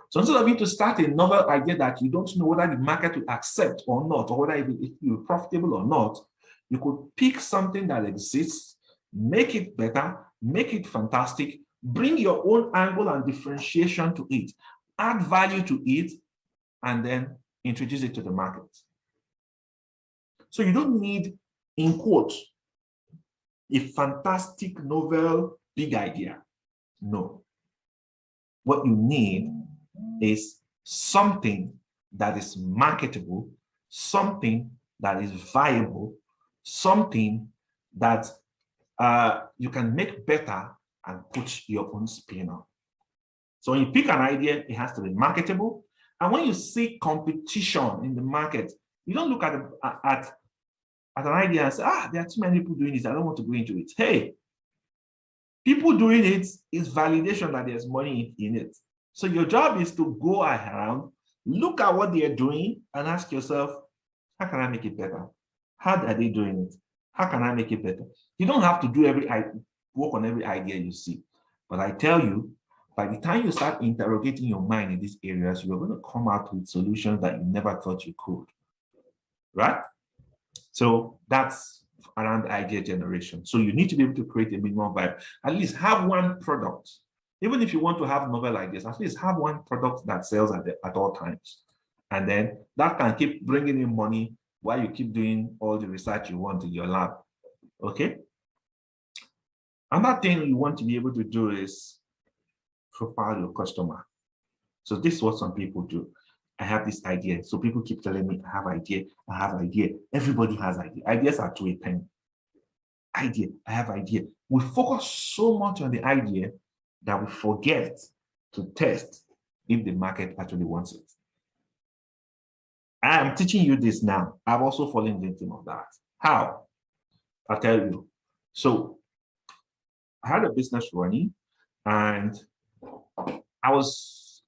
So instead of you to start a novel idea that you don't know whether the market will accept or not, or whether it will be profitable or not, you could pick something that exists, make it better, make it fantastic, bring your own angle and differentiation to it, add value to it, and then introduce it to the market. So you don't need, in quotes, a fantastic, novel, big idea. No. What you need is something that is marketable, something that is viable, something that you can make better and put your own spin on. So when you pick an idea, it has to be marketable. And when you see competition in the market, you don't look at an idea and say, there are too many people doing this, I don't want to go into it. Hey, people doing it is validation that there's money in it. So your job is to go around, look at what they're doing, and ask yourself, how can I make it better? How are they doing it? How can I make it better? You don't have to do work on every idea you see. But I tell you, by the time you start interrogating your mind in these areas, you're going to come out with solutions that you never thought you could. Right? So that's around idea generation. So you need to be able to create a minimum viable. At least have one product. Even if you want to have novel ideas, at least have one product that sells at all times. And then that can keep bringing in money while you keep doing all the research you want in your lab. Okay? Another thing you want to be able to do is profile your customer. So this is what some people do. I have this idea. So people keep telling me, I have idea, I have idea. Everybody has idea. Ideas are to a pen. Idea, I have idea. We focus so much on the idea that we forget to test if the market actually wants it. I am teaching you this now. I've also fallen victim of that. How? I'll tell you. So I had a business running, and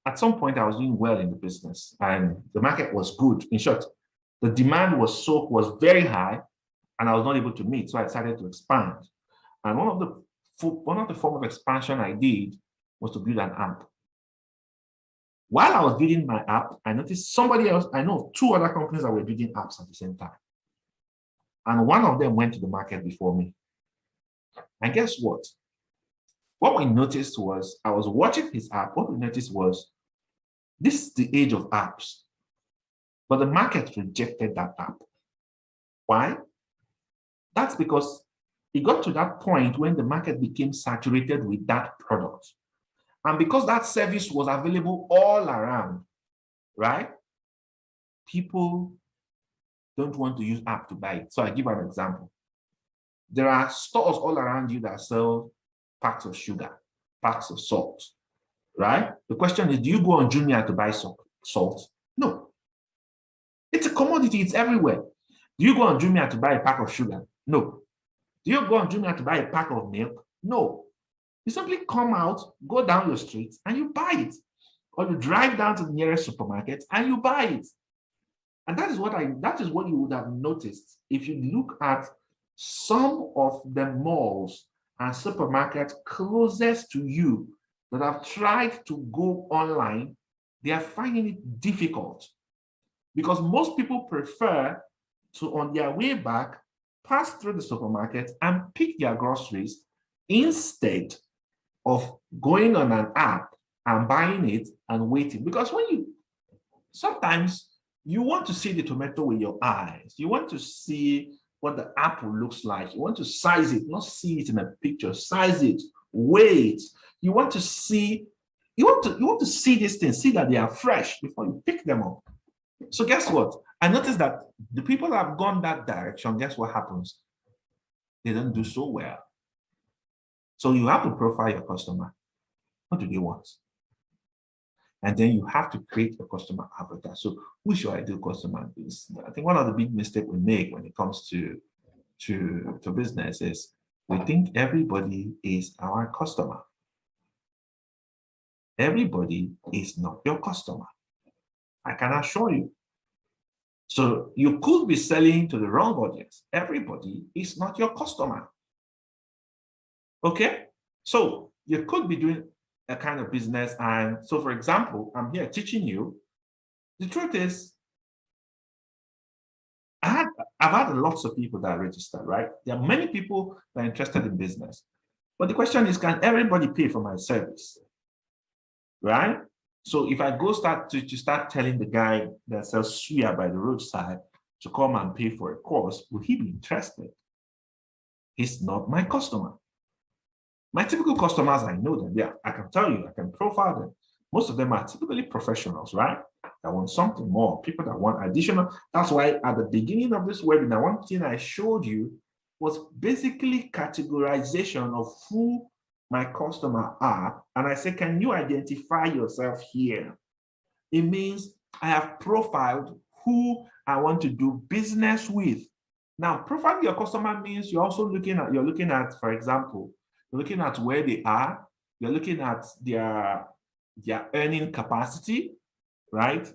at some point I was doing well in the business, and the market was good. In short, the demand was very high, and I was not able to meet. So I decided to expand. And one of the form of expansion I did was to build an app. While I was building my app, I noticed somebody else, I know 2 other companies that were building apps at the same time. And one of them went to the market before me. And guess what? What we noticed was, I was watching his app. What we noticed was, this is the age of apps. But the market rejected that app. Why? That's because it got to that point when the market became saturated with that product. And because that service was available all around, right? People don't want to use app to buy it. So I give an example. There are stores all around you that sell packs of sugar, packs of salt, right? The question is, do you go on Jumia to buy salt? No. It's a commodity, it's everywhere. Do you go on Jumia to buy a pack of sugar? No. Do you go on Jumia to buy a pack of milk? No. You simply come out, go down your street, and you buy it. Or you drive down to the nearest supermarket and you buy it. And that is what you would have noticed if you look at some of the malls and supermarkets closest to you that have tried to go online. They are finding it difficult. Because most people prefer to, on their way back, pass through the supermarket and pick their groceries instead of going on an app and buying it and waiting. Because sometimes you want to see the tomato with your eyes. You want to see what the apple looks like. You want to size it, not see it in a picture. Size it, weigh it. You want to see these things, see that they are fresh before you pick them up. So guess what? I noticed that the people that have gone that direction, guess what happens? They don't do so well. So you have to profile your customer. What do they want? And then you have to create a customer avatar. So who should I do customer is? I think one of the big mistakes we make when it comes to business is we think everybody is our customer. Everybody is not your customer. I can assure you. So you could be selling to the wrong audience. Everybody is not your customer. Okay? So you could be doing a kind of business. And so, for example, I'm here teaching you. The truth is, I've had lots of people that are registered, right? There are many people that are interested in business. But the question is, can everybody pay for my service? Right? So if I go start telling the guy that sells suya by the roadside to come and pay for a course, will he be interested? He's not my customer. My typical customers, I know them. Yeah, I can tell you, I can profile them. Most of them are typically professionals, right? That want something more, people that want additional. That's why at the beginning of this webinar, one thing I showed you was basically categorization of who my customer are. And I said, can you identify yourself here? It means I have profiled who I want to do business with. Now, profiling your customer means you're looking at, for example, you're looking at where they are, you're looking at their earning capacity, right?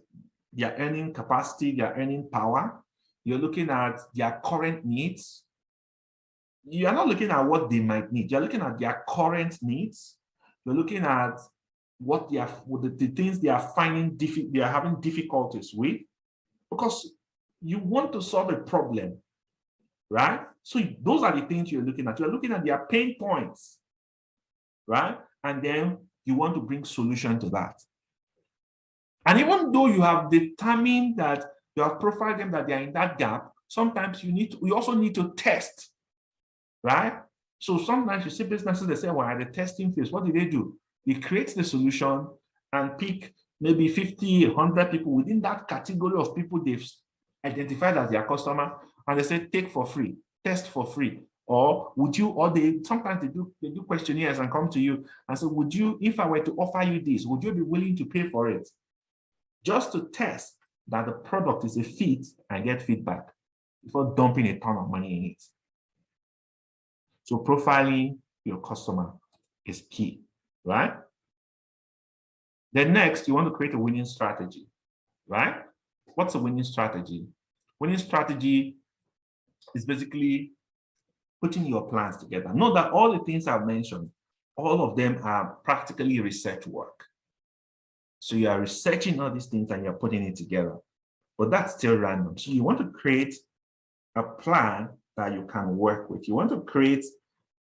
Their earning capacity, their earning power. You're looking at their current needs. You're not looking at what they might need. You're looking at their current needs. You're looking at what the things they are finding they are having difficulties with, because you want to solve a problem, right? So those are the things you're looking at. You're looking at their pain points, right? And then you want to bring solution to that. And even though you have determined that you have profiled them that they are in that gap, sometimes you also need to test, right? So sometimes you see businesses, they say, well, at the testing phase, what do? They create the solution and pick maybe 50, 100 people within that category of people they've identified as their customer, and they say, take for free, test for free. Or sometimes they do questionnaires and come to you and say, if I were to offer you this, would you be willing to pay for it? Just to test that the product is a fit and get feedback before dumping a ton of money in it. So profiling your customer is key, right? Then next, you want to create a winning strategy, right? What's a winning strategy? Winning strategy is basically putting your plans together. Know that all the things I've mentioned, all of them are practically research work. So you are researching all these things and you're putting it together, but that's still random. So you want to create a plan that you can work with. You want to create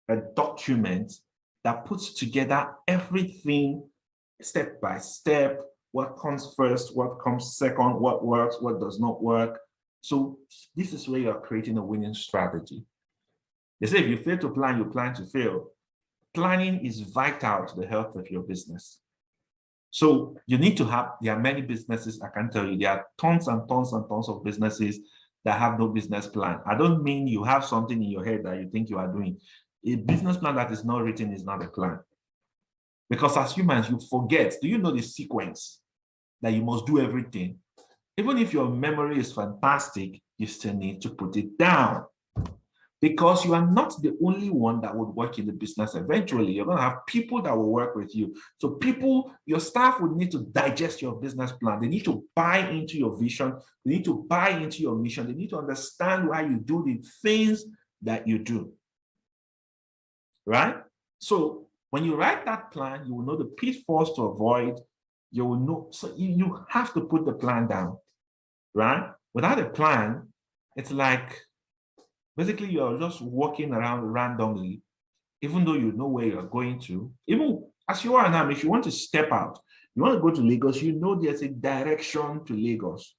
a document that puts together everything step by step, what comes first, what comes second, what works, what does not work. So this is where you're creating a winning strategy. They say if you fail to plan, you plan to fail. Planning is vital to the health of your business. So you need to there are many businesses, I can tell you, there are tons and tons and tons of businesses that have no business plan. I don't mean you have something in your head that you think you are doing. A business plan that is not written is not a plan. Because as humans, you forget. Do you know the sequence that you must do everything? Even if your memory is fantastic, you still need to put it down. Because you are not the only one that would work in the business. Eventually, you're going to have people that will work with you. So your staff would need to digest your business plan. They need to buy into your vision. They need to buy into your mission. They need to understand why you do the things that you do. Right? So when you write that plan, you will know the pitfalls to avoid. You will know. So you have to put the plan down. right? Without a plan, it's like basically you're just walking around randomly, even though you know where you're going to. Even as you are now, if you want to step out, you want to go to Lagos, you know there's a direction to Lagos,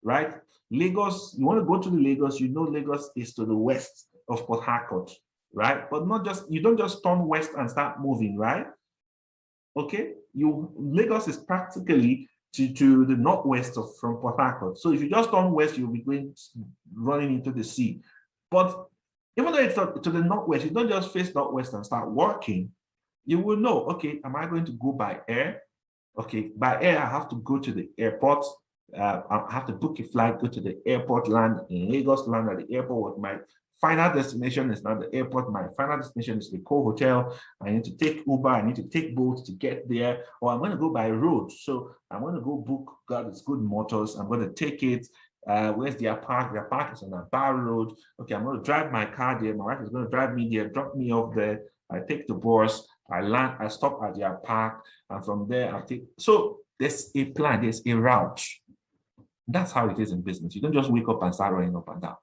right? Lagos, you want to go to the Lagos, you know Lagos is to the west of Port Harcourt, right? But not just, you don't just turn west and start moving, right? Okay, Lagos is practically to the northwest from Port Harcourt. So if you just turn west, you'll be running into the sea. But even though it's to the northwest, you don't just face northwest and start walking. You will know, okay, am I going to go by air? Okay, by air, I have to go to the airport. I have to book a flight, go to the airport, land in Lagos, land at the airport. My final destination is not the airport. My final destination is the core hotel. I need to take Uber. I need to take boats to get there. Or I'm going to go by road. So I'm going to go book God is Good Motors. I'm going to take it. Where's their park? Their park is on a bar road. Okay, I'm going to drive my car there. My wife is going to drive me there, drop me off there. I take the bus. I land. I stop at their park, and from there I take. So there's a plan. There's a route. That's how it is in business. You don't just wake up and start running up and down.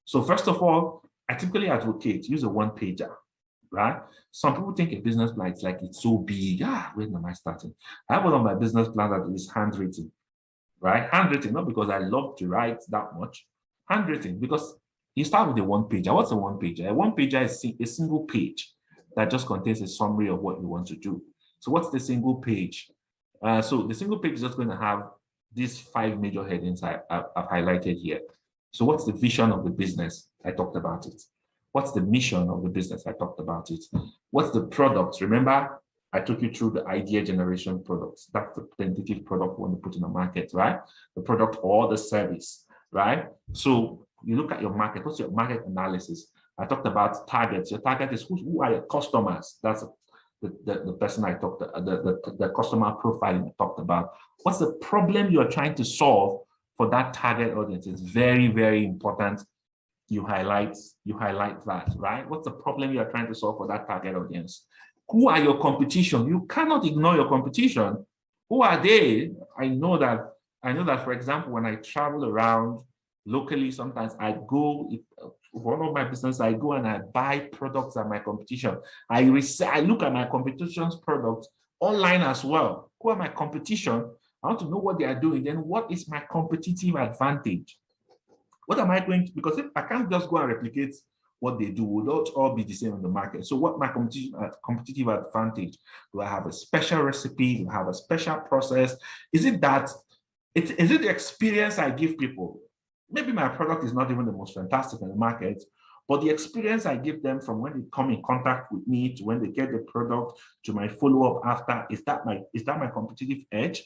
So first of all, I typically advocate use a one-pager, right? Some people think a business plan is like it's so big. When am I starting? I have one of my business plans that is handwritten, right? Handwritten, not because I love to write that much. Handwritten, because you start with a one-pager. What's a one-pager? A one-pager is a single page that just contains a summary of what you want to do. So what's the single page? So the single page is just going to have these 5 major headings I've highlighted here. So what's the vision of the business? I talked about it. What's the mission of the business? I talked about it. What's the product? Remember, I took you through the idea generation products. That's the tentative product we want to put in the market, right? The product or the service, right? So you look at your market. What's your market analysis? I talked about targets. Your target is who are your customers? That's the person I talked, the customer profile I talked about. What's the problem you're trying to solve for that target audience? It's very, very important you highlight that, right? What's the problem you're trying to solve for that target audience? Who are your competition? You cannot ignore your competition. Who are they? I know that, for example, when I travel around locally, sometimes I go, one of my business, I go and I buy products at my competition. I look at my competition's products online as well. Who are my competition? I want to know what they are doing. Then what is my competitive advantage? What am I going to, because if I can't just go and replicate what they do, will not all be the same in the market. So what my competitive advantage? Do I have a special recipe? Do I have a special process? Is it the experience I give people? Maybe my product is not even the most fantastic in the market, but the experience I give them from when they come in contact with me to when they get the product to my follow-up after, is that my competitive edge?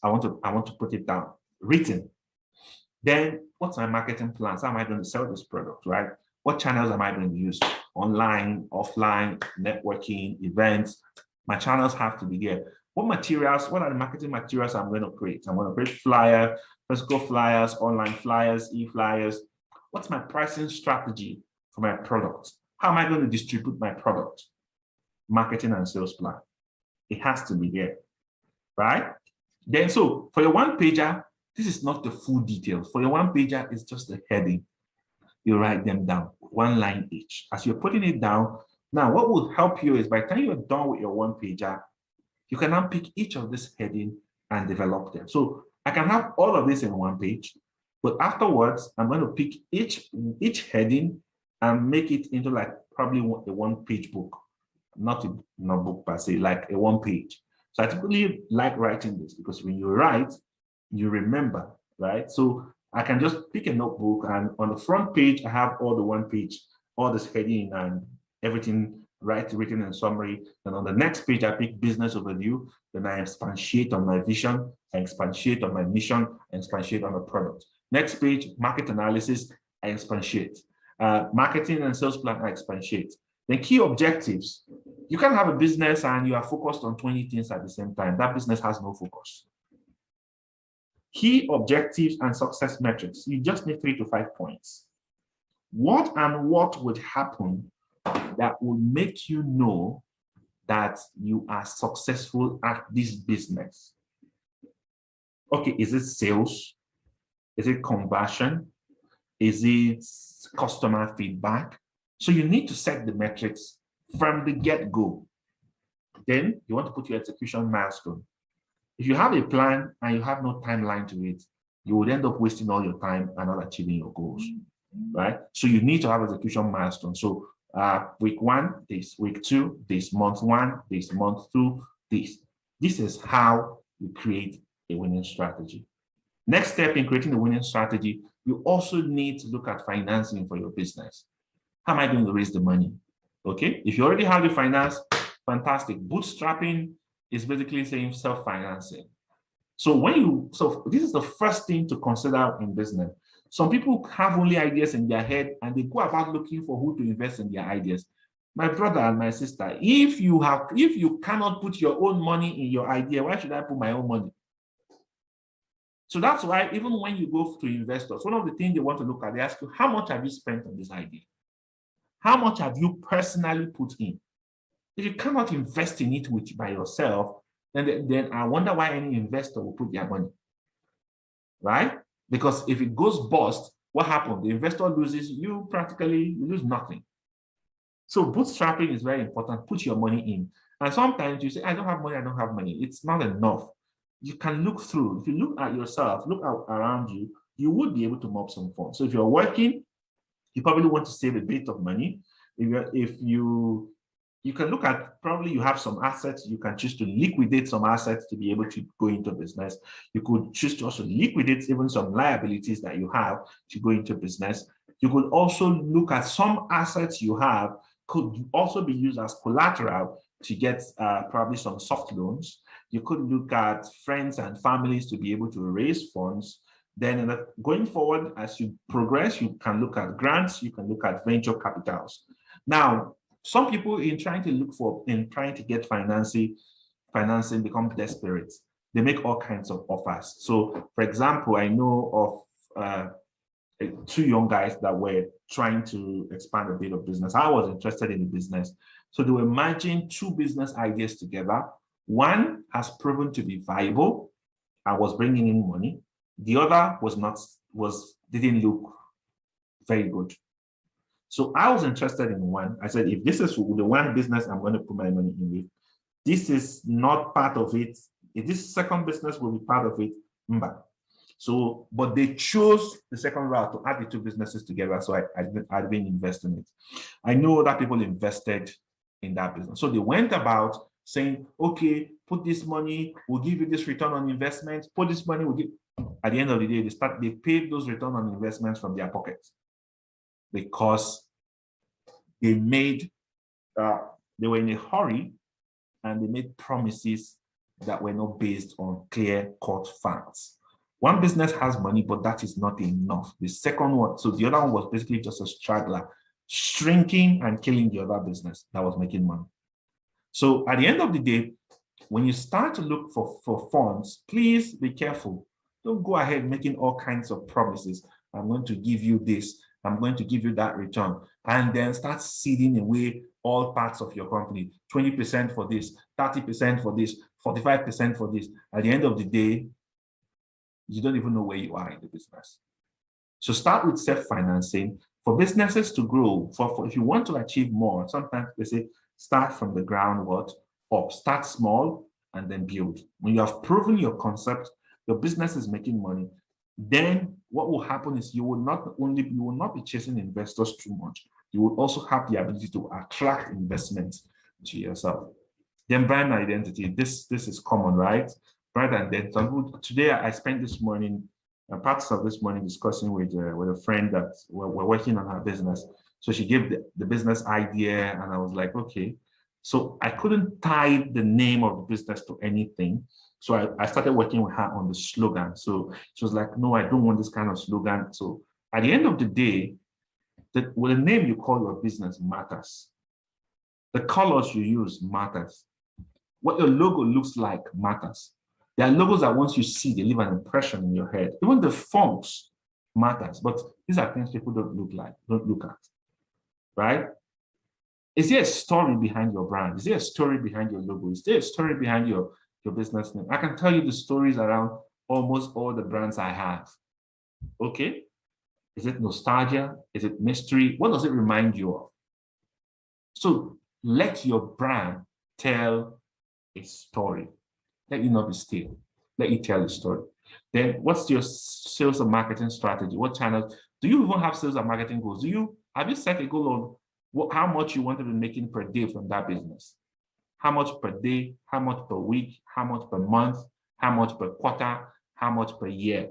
I want to put it down, written. Then what's my marketing plans? How am I going to sell this product, right? What channels am I going to use? Online, offline, networking, events. My channels have to be there. What are the marketing materials I'm going to create? I'm going to create flyers, physical flyers, online flyers, e-flyers. What's my pricing strategy for my product? How am I going to distribute my product? Marketing and sales plan. It has to be there, right? Then, so for your one-pager, this is not the full details. For your one-pager, it's just a heading. You write them down, 1 line each. As you're putting it down, now what will help you is by the time you're done with your one-pager, you can now pick each of this heading and develop them. So I can have all of this in one page, but afterwards, I'm going to pick each heading and make it into like probably a one-page book, not a book per se, like a one-page. So I typically like writing this because when you write, you remember, right? So I can just pick a notebook and on the front page, I have all the one page, all this heading and everything written in summary. And on the next page, I pick business overview. Then I expatiate on my vision, I expatiate on my mission, and expatiate on the product. Next page, market analysis, I expatiate. Marketing and sales plan, I expatiate. Then key objectives. You can have a business and you are focused on 20 things at the same time. That business has no focus. Key objectives and success metrics. You just need 3 to 5 points. What would happen that will make you know that you are successful at this business? Okay, is it sales? Is it conversion? Is it customer feedback? So you need to set the metrics from the get-go. Then you want to put your execution milestone. If you have a plan and you have no timeline to it, you would end up wasting all your time and not achieving your goals, right? So you need to have execution milestone. So week 1, this, week 2, this, month 1, this, month 2, this. This is how you create a winning strategy. Next step in creating a winning strategy, you also need to look at financing for your business. How am I going to raise the money? Okay, if you already have the finance, fantastic. Bootstrapping is basically saying self-financing. So this is the first thing to consider in business. Some people have only ideas in their head and they go about looking for who to invest in their ideas. My brother and my sister, if you cannot put your own money in your idea, why should I put my own money? So that's why even when you go to investors, one of the things they want to look at, they ask you, how much have you spent on this idea? How much have you personally put in? If you cannot invest in it by yourself, then I wonder why any investor will put their money, right? Because if it goes bust, what happens? The investor loses, you lose nothing. So bootstrapping is very important. Put your money in. And sometimes you say, I don't have money. It's not enough. You can look through. If you look at yourself, look around you, you would be able to mop some funds. So if you're working, you probably want to save a bit of money. If you can look at, probably you have some assets, you can choose to liquidate some assets to be able to go into business. You could choose to also liquidate even some liabilities that you have to go into business. You could also look at some assets you have could also be used as collateral to get probably some soft loans. You could look at friends and families to be able to raise funds. Then going forward, as you progress, you can look at grants, you can look at venture capitals. Now, some people in trying to get financing become desperate. They make all kinds of offers. So, for example, I know of 2 young guys that were trying to expand a bit of business. I was interested in the business. So they were merging 2 business ideas together. One has proven to be viable and was bringing in money. The other didn't look very good. So I was interested in one. I said, if this is the one business I'm going to put my money in with, this is not part of it. If this second business will be part of it, so, but they chose the second route to add the 2 businesses together. So I didn't invest in it. I know that people invested in that business. So they went about saying, okay, put this money, we'll give you this return on investment, put this money, we'll give. At the end of the day, they paid those return on investments from their pockets because they were in a hurry and they made promises that were not based on clear-cut facts. One business has money, but that is not enough. The second one, so the other one was basically just a straggler, shrinking and killing the other business that was making money. So at the end of the day, when you start to look for funds, please be careful. Don't go ahead making all kinds of promises. I'm going to give you this. I'm going to give you that return. And then start seeding away all parts of your company. 20% for this, 30% for this, 45% for this. At the end of the day, you don't even know where you are in the business. So start with self-financing. For businesses to grow, if you want to achieve more, sometimes they say, start from the ground up. Start small and then build. When you have proven your concept, your business is making money, then what will happen is you will not be chasing investors too much. You will also have the ability to attract investments to yourself. Then brand identity. This is common, right? Brand identity. Today I spent this morning, parts of this morning discussing with a friend that we're working on her business. So she gave the business idea and I was like, okay. So I couldn't tie the name of the business to anything. So I started working with her on the slogan. So she was like, no, I don't want this kind of slogan. So at the end of the day, the name you call your business matters. The colors you use matters. What your logo looks like matters. There are logos that once you see, they leave an impression in your head. Even the fonts matters, but these are things people don't look at, right? Is there a story behind your brand? Is there a story behind your logo? Is there a story behind your business name? I can tell you the stories around almost all the brands I have. Okay. Is it nostalgia? Is it mystery? What does it remind you of? So let your brand tell a story. Let you not be still. Let you tell a story. Then what's your sales and marketing strategy? What channels? Do you even have sales and marketing goals? Have you set a goal on how much you want to be making per day from that business? How much per day? How much per week? How much per month? How much per quarter? How much per year?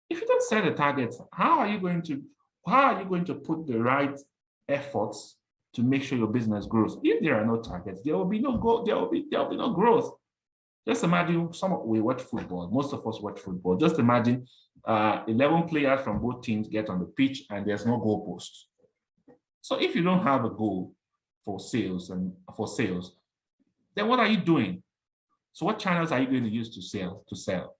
If you don't set a target, how are you going to put the right efforts to make sure your business grows? If there are no targets, there will be no growth. There will be no growth. Just imagine we watch football. Most of us watch football. Just imagine 11 players from both teams get on the pitch and there's no goalpost. So if you don't have a goal for sales, then what are you doing? So what channels are you going to use to sell?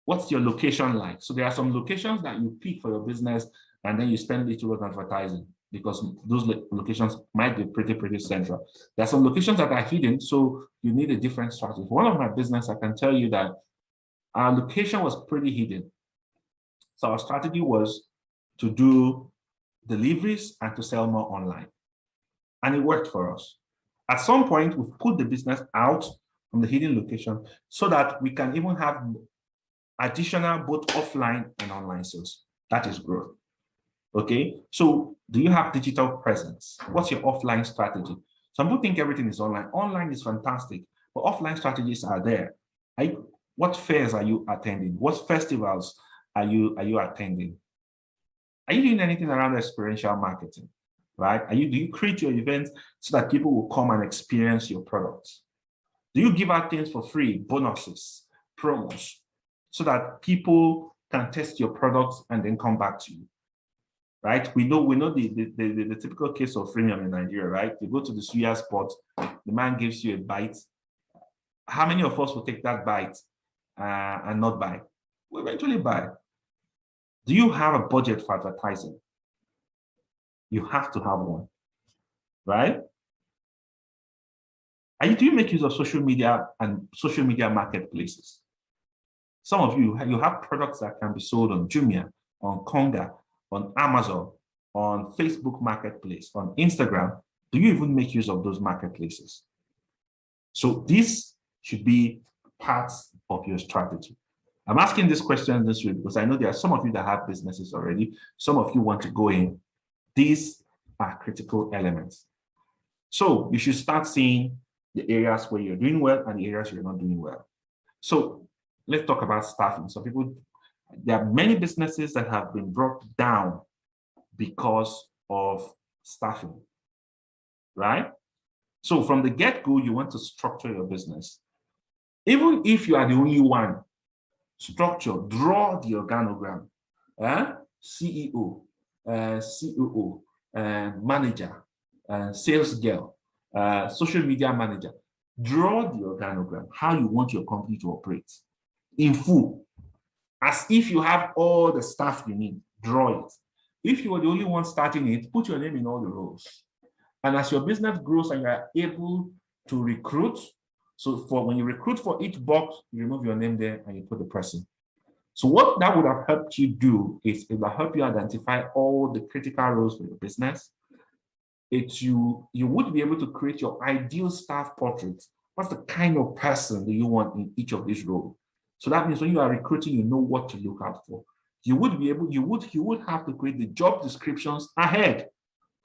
What's your location like? So there are some locations that you pick for your business and then you spend little on advertising because those locations might be pretty central. There are some locations that are hidden, so you need a different strategy. For one of my business, I can tell you that our location was pretty hidden. So our strategy was to do deliveries and to sell more online. And it worked for us. At some point, we've put the business out from the hidden location so that we can even have additional both offline and online sales. That is growth. Okay, so do you have digital presence? What's your offline strategy? Some people think everything is online. Online is fantastic, but offline strategies are there. What fairs are you attending? What festivals are you attending? Are you doing anything around experiential marketing? Right? Do you create your events so that people will come and experience your products? Do you give out things for free, bonuses, promos, so that people can test your products and then come back to you? Right? We know the typical case of freemium in Nigeria, right? You go to the suya spot, the man gives you a bite. How many of us will take that bite and not buy? We'll eventually buy. Do you have a budget for advertising? You have to have one, right? Do you make use of social media and social media marketplaces? Some of you have products that can be sold on Jumia, on Konga, on Amazon, on Facebook Marketplace, on Instagram. Do you even make use of those marketplaces? So this should be parts of your strategy. I'm asking this question this week because I know there are some of you that have businesses already. Some of you want to go in. These are critical elements. So you should start seeing the areas where you're doing well and the areas you're not doing well. So let's talk about staffing. So there are many businesses that have been brought down because of staffing, right? So from the get-go, you want to structure your business. Even if you are the only one, draw the organogram. CEO, COO, manager, sales girl, social media manager. Draw the organogram, how you want your company to operate in full, as if you have all the staff you need. Draw it. If you are the only one starting it, put your name in all the roles. And as your business grows and you are able to recruit, so when you recruit for each box, you remove your name there and you put the person. So what that would have helped you do is it will help you identify all the critical roles for your business. You would be able to create your ideal staff portrait. What's the kind of person that you want in each of these roles? So that means when you are recruiting, you know what to look out for. You would have to create the job descriptions ahead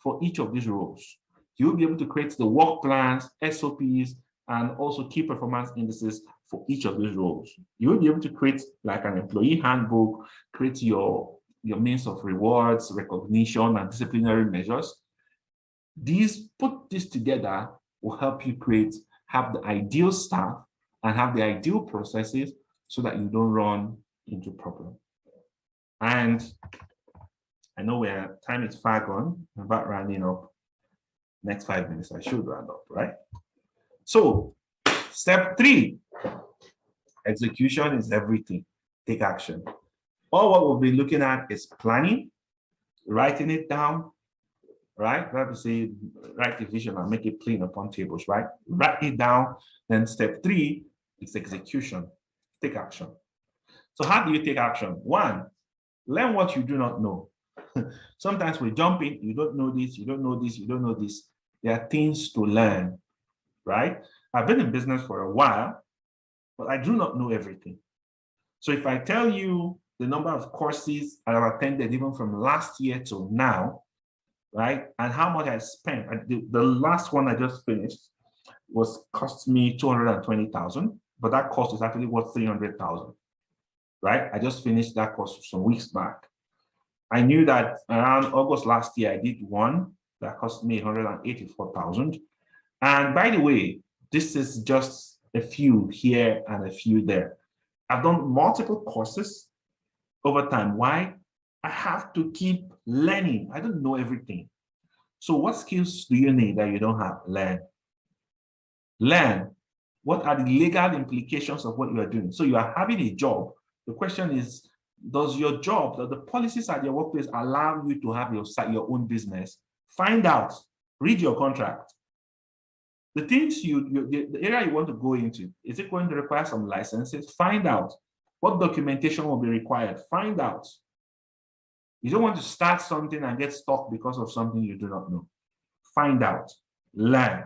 for each of these roles. You will be able to create the work plans, SOPs, and also key performance indices for each of these roles. You will be able to create like an employee handbook, create your means of rewards, recognition, and disciplinary measures. Put this together will help you have the ideal staff and have the ideal processes so that you don't run into problems. And I know where time is far gone. I'm about rounding up. Next 5 minutes, I should round up, right? So, step 3, execution is everything. Take action. All what we'll be looking at is planning, writing it down, right? That to say, write the vision and make it plain upon tables, right? Write it down. Then step 3 is execution. Take action. So how do you take action? One, learn what you do not know. Sometimes we jump in, you don't know this, you don't know this, you don't know this. There are things to learn, right? I've been in business for a while, but I do not know everything. So if I tell you the number of courses I've attended, even from last year till now, right, and how much I spent, the last one I just finished was cost me 220,000, but that cost is actually worth 300,000, right? I just finished that course some weeks back. I knew that around August last year, I did one that cost me 184,000. And by the way, this is just a few here and a few there. I've done multiple courses over time. Why? I have to keep learning. I don't know everything. So what skills do you need that you don't have? Learn. Learn. What are the legal implications of what you are doing? So you are having a job. The question is, does your job, does the policies at your workplace allow you to have your own business? Find out. Read your contract. The things the area you want to go into, is it going to require some licenses? Find out. What documentation will be required? Find out. You don't want to start something and get stuck because of something you do not know. Find out. Learn.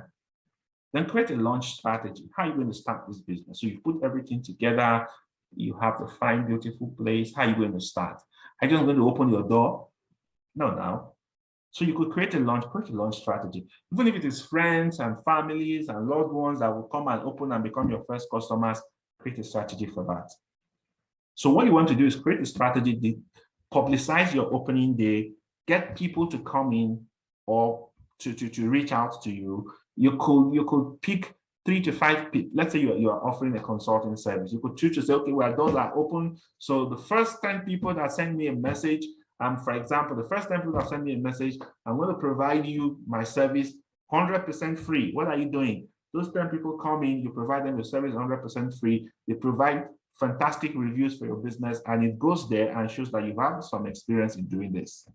Then create a launch strategy. How are you going to start this business? So you put everything together. You have the fine, beautiful place. How are you going to start? Are you just going to open your door? No, now. So you could create a launch strategy. Even if it is friends and families and loved ones that will come and open and become your first customers, create a strategy for that. So what you want to do is create a strategy, publicize your opening day, get people to come in or to reach out to you. You could pick 3 to 5 people. Let's say you are offering a consulting service. You could choose to say, okay, well, doors are open. So the first 10 people that send me a message, for example, the first 10 people that send me a message, I'm going to provide you my service 100% free. What are you doing? Those 10 people come in, you provide them your service 100% free. They provide fantastic reviews for your business, and it goes there and shows that you have some experience in doing this.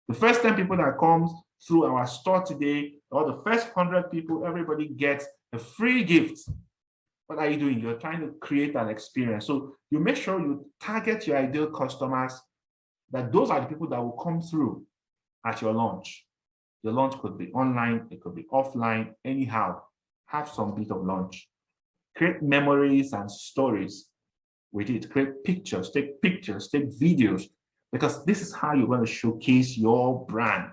The first 10 people that comes through our store today, or the first 100 people, everybody gets a free gift. What are you doing? You're trying to create an experience. So you make sure you target your ideal customers, that those are the people that will come through at your launch. Your launch could be online, it could be offline, anyhow. Have some bit of launch. Create memories and stories with it. Create pictures, take videos, because this is how you're going to showcase your brand.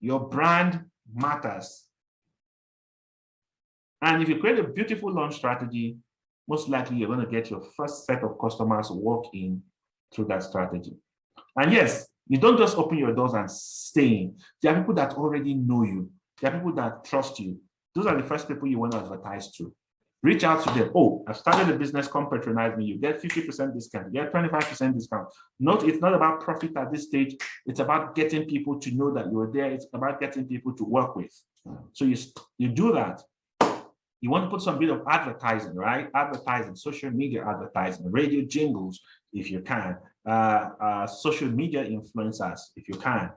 Your brand matters. And if you create a beautiful launch strategy, most likely you're going to get your first set of customers walk in through that strategy. And yes, you don't just open your doors and stay in. There are people that already know you. There are people that trust you. Those are the first people you want to advertise to. Reach out to them. Oh, I've started a business, come patronize me. You get 50% discount, you get 25% discount. Note, it's not about profit at this stage. It's about getting people to know that you're there. It's about getting people to work with. So you do that. You want to put some bit of advertising, right? Advertising, social media advertising, radio jingles, if you can, social media influencers, if you can.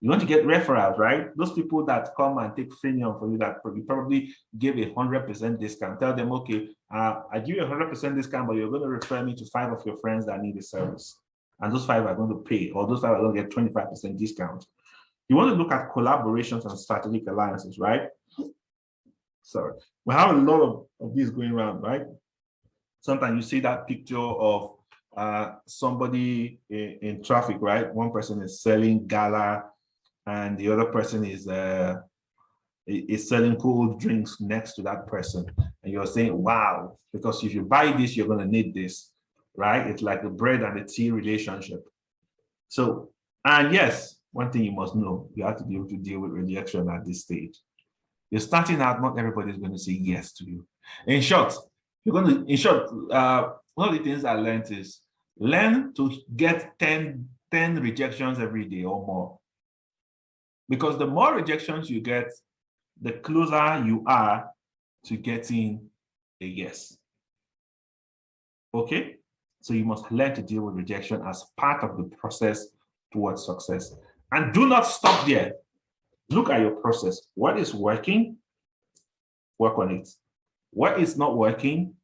You want to get referrals, right? Those people that come and take freemium for you, that you probably give a 100% discount. Tell them, okay, I give you a 100% discount, but you're going to refer me to 5 of your friends that need the service. And those 5 are going to pay, or those 5 are going to get 25% discount. You want to look at collaborations and strategic alliances, right? Sorry. We have a lot of these going around, right? Sometimes you see that picture of somebody in traffic, right? One person is selling gala, and the other person is selling cold drinks next to that person. And you're saying, wow, because if you buy this, you're going to need this, right? It's like the bread and the tea relationship. So, and yes, one thing you must know, you have to be able to deal with rejection at this stage. You're starting out, not everybody's going to say yes to you. In short, one of the things I learned is learn to get 10 rejections every day or more. Because the more rejections you get, the closer you are to getting a yes. Okay? So you must learn to deal with rejection as part of the process towards success. And do not stop there. Look at your process. What is working? Work on it. What is not working?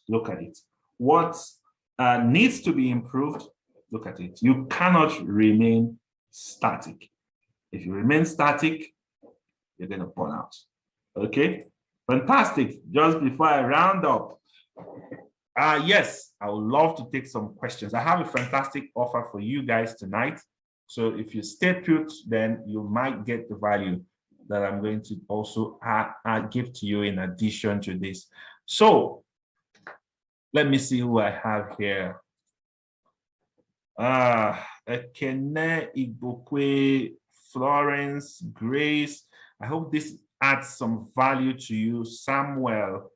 Look at it. What needs to be improved, look at it. You cannot remain static. If you remain static, you're going to burn out. Okay, fantastic. Just before I round up, yes, I would love to take some questions. I have a fantastic offer for you guys tonight. So if you stay put, then you might get the value that I'm going to also give to you in addition to this. So let me see who I have here. Ekene, Igbokwe, Florence, Grace. I hope this adds some value to you. Samuel,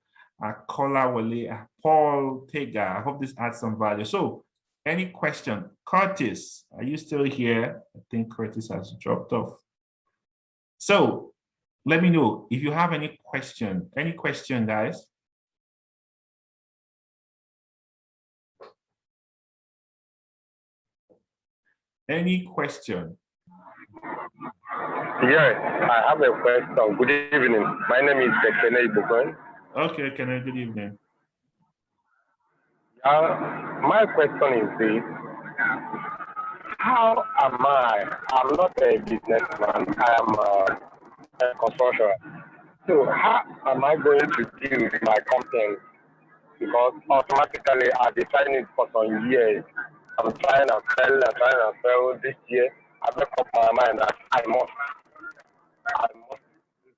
Kola Wale, Paul Tega. I hope this adds some value. So, any question? Curtis, are you still here? I think Curtis has dropped off. So, let me know if you have any question. Any question, guys? Any question? Yes, I have a question. Good evening. My name is Ekene Igbokwe. Okay, Ekene, good evening. My question is this. How am I? I'm not a businessman. I am a construction. So how am I going to deal with my company? Because automatically I've been trying it for some years. I'm trying and fail. This year, I make up my mind that I must do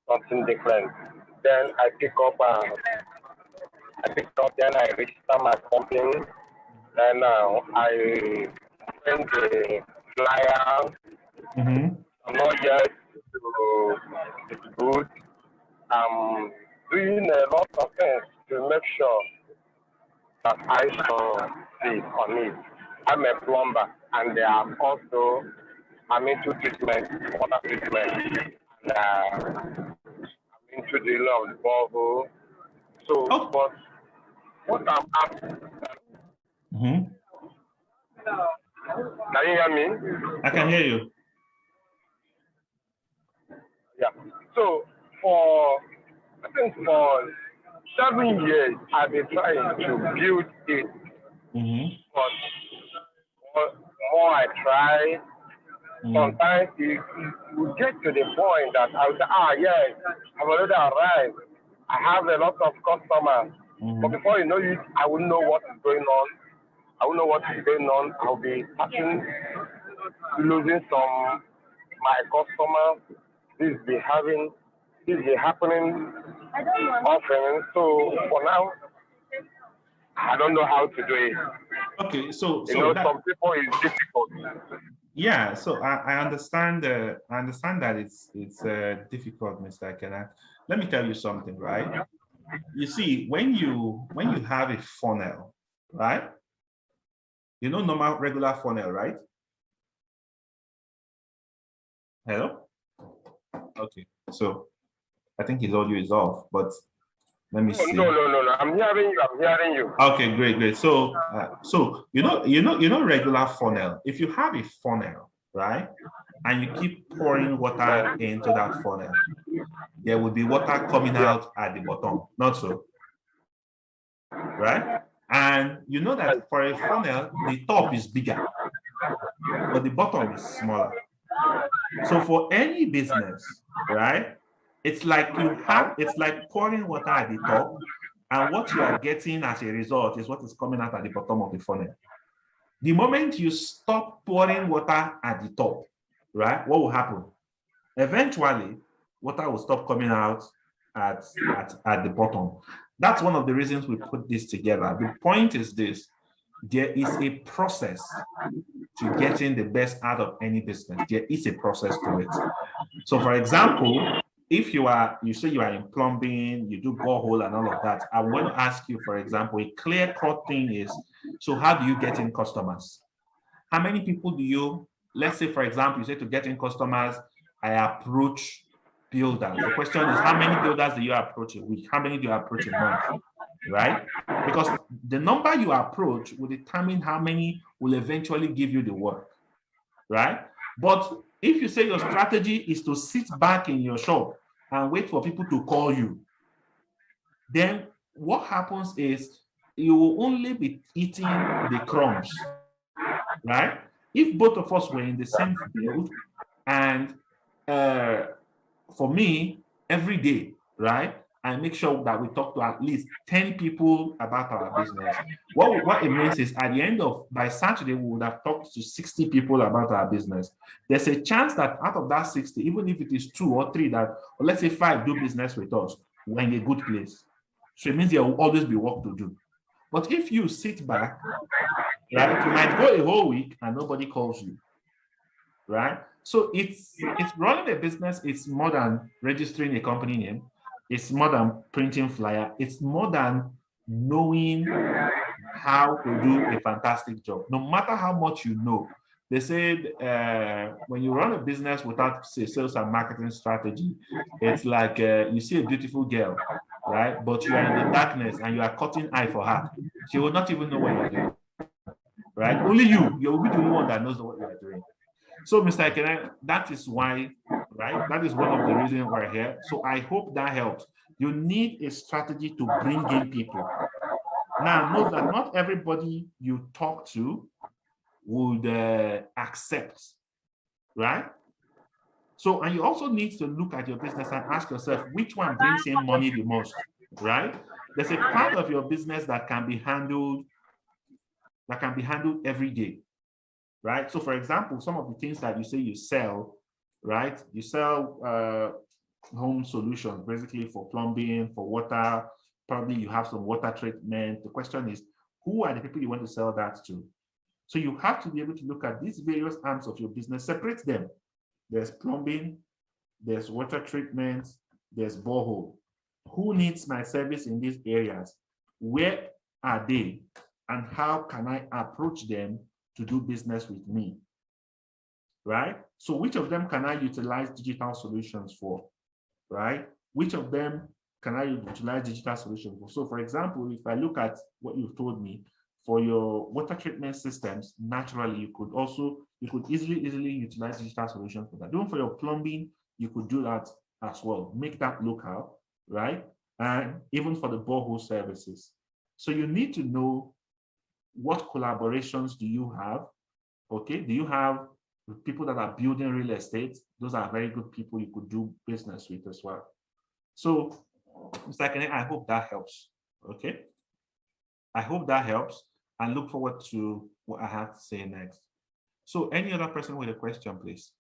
something different. Then I pick up, then I register my company. And now I send the flyer. I'm not yet to distribute. I'm doing a lot of things to make sure that I succeed on it. I'm a plumber, and I'm into treatment, water treatment, and I'm into the law of borehole. So, but what I'm asking, can you hear me? I can hear you. Yeah. So I think for 7 years, I've been trying to build it. But more I try, sometimes it will get to the point that I will say, yes, I've already arrived. I have a lot of customers. But before you know it, I will know what is going on. I'll be starting losing some my customers. This be happening often. So for now, I don't know how to do it. Okay, so some people is difficult. Yeah, so I understand. I understand that it's difficult, Mr. Akena. Let me tell you something, right? You see, when you have a funnel, right? You know, normal regular funnel, right? Hello? Okay, so I think his audio is off, but let me see. No. I'm hearing you. Okay, great. So, you know, regular funnel. If you have a funnel, right, and you keep pouring water into that funnel, there will be water coming out at the bottom. Not so, right? And you know that for a funnel, the top is bigger, but the bottom is smaller. So for any business, right, it's like pouring water at the top, and what you are getting as a result is what is coming out at the bottom of the funnel. The moment you stop pouring water at the top, right, what will happen? Eventually, water will stop coming out at the bottom. That's one of the reasons we put this together. The point is this: there is a process to getting the best out of any business. There is a process to it. So for example, if you say you are in plumbing, you do borehole and all of that, I want to ask you, for example, a clear-cut thing is, so how do you get in customers? How many people do you, let's say, for example, you say to get in customers, I approach builders. The question is, how many builders do you approach a week? How many do you approach a month? Right? Because the number you approach will determine how many will eventually give you the work, right? But if you say your strategy is to sit back in your shop and wait for people to call you, then what happens is you will only be eating the crumbs, right? If both of us were in the same field, and for me, every day, right, I make sure that we talk to at least 10 people about our business. What it means is at the end of, by Saturday, we would have talked to 60 people about our business. There's a chance that out of that 60, even if it is 2 or 3 that, or let's say 5 do business with us, we're in a good place. So it means there will always be work to do. But if you sit back, right, you might go a whole week and nobody calls you, right? So it's running a business. It's more than registering a company name. It's more than printing flyer. It's more than knowing how to do a fantastic job. No matter how much you know, they said when you run a business without, say, sales and marketing strategy, it's like you see a beautiful girl, right? But you are in the darkness and you are cutting eye for her. She will not even know what you're doing, right? Only you will be the only one that knows what you are doing. So, Mr. Ekene, that is why, right? That is one of the reasons we're here. So I hope that helps. You need a strategy to bring in people. Now, note that not everybody you talk to would accept, right? So, and you also need to look at your business and ask yourself, which one brings in money the most, right? There's a part of your business that can be handled every day, right? So for example, some of the things that you say you sell, right? You sell home solutions, basically for plumbing, for water, probably you have some water treatment. The question is, who are the people you want to sell that to? So you have to be able to look at these various arms of your business, separate them. There's plumbing, there's water treatment, there's borehole. Who needs my service in these areas? Where are they? And how can I approach them to do business with me, right? So which of them can I utilize digital solutions for, right? Which of them can I utilize digital solutions for? So for example, if I look at what you've told me, for your water treatment systems, naturally, you could easily utilize digital solutions for that. Even for your plumbing, you could do that as well. Make that local, right? And even for the borehole services. So you need to know what collaborations do you have? Okay, do you have people that are building real estate? Those are very good people you could do business with as well. So, Mr. Akene, I hope that helps. Okay, I hope that helps, and look forward to what I have to say next. So, any other person with a question, please?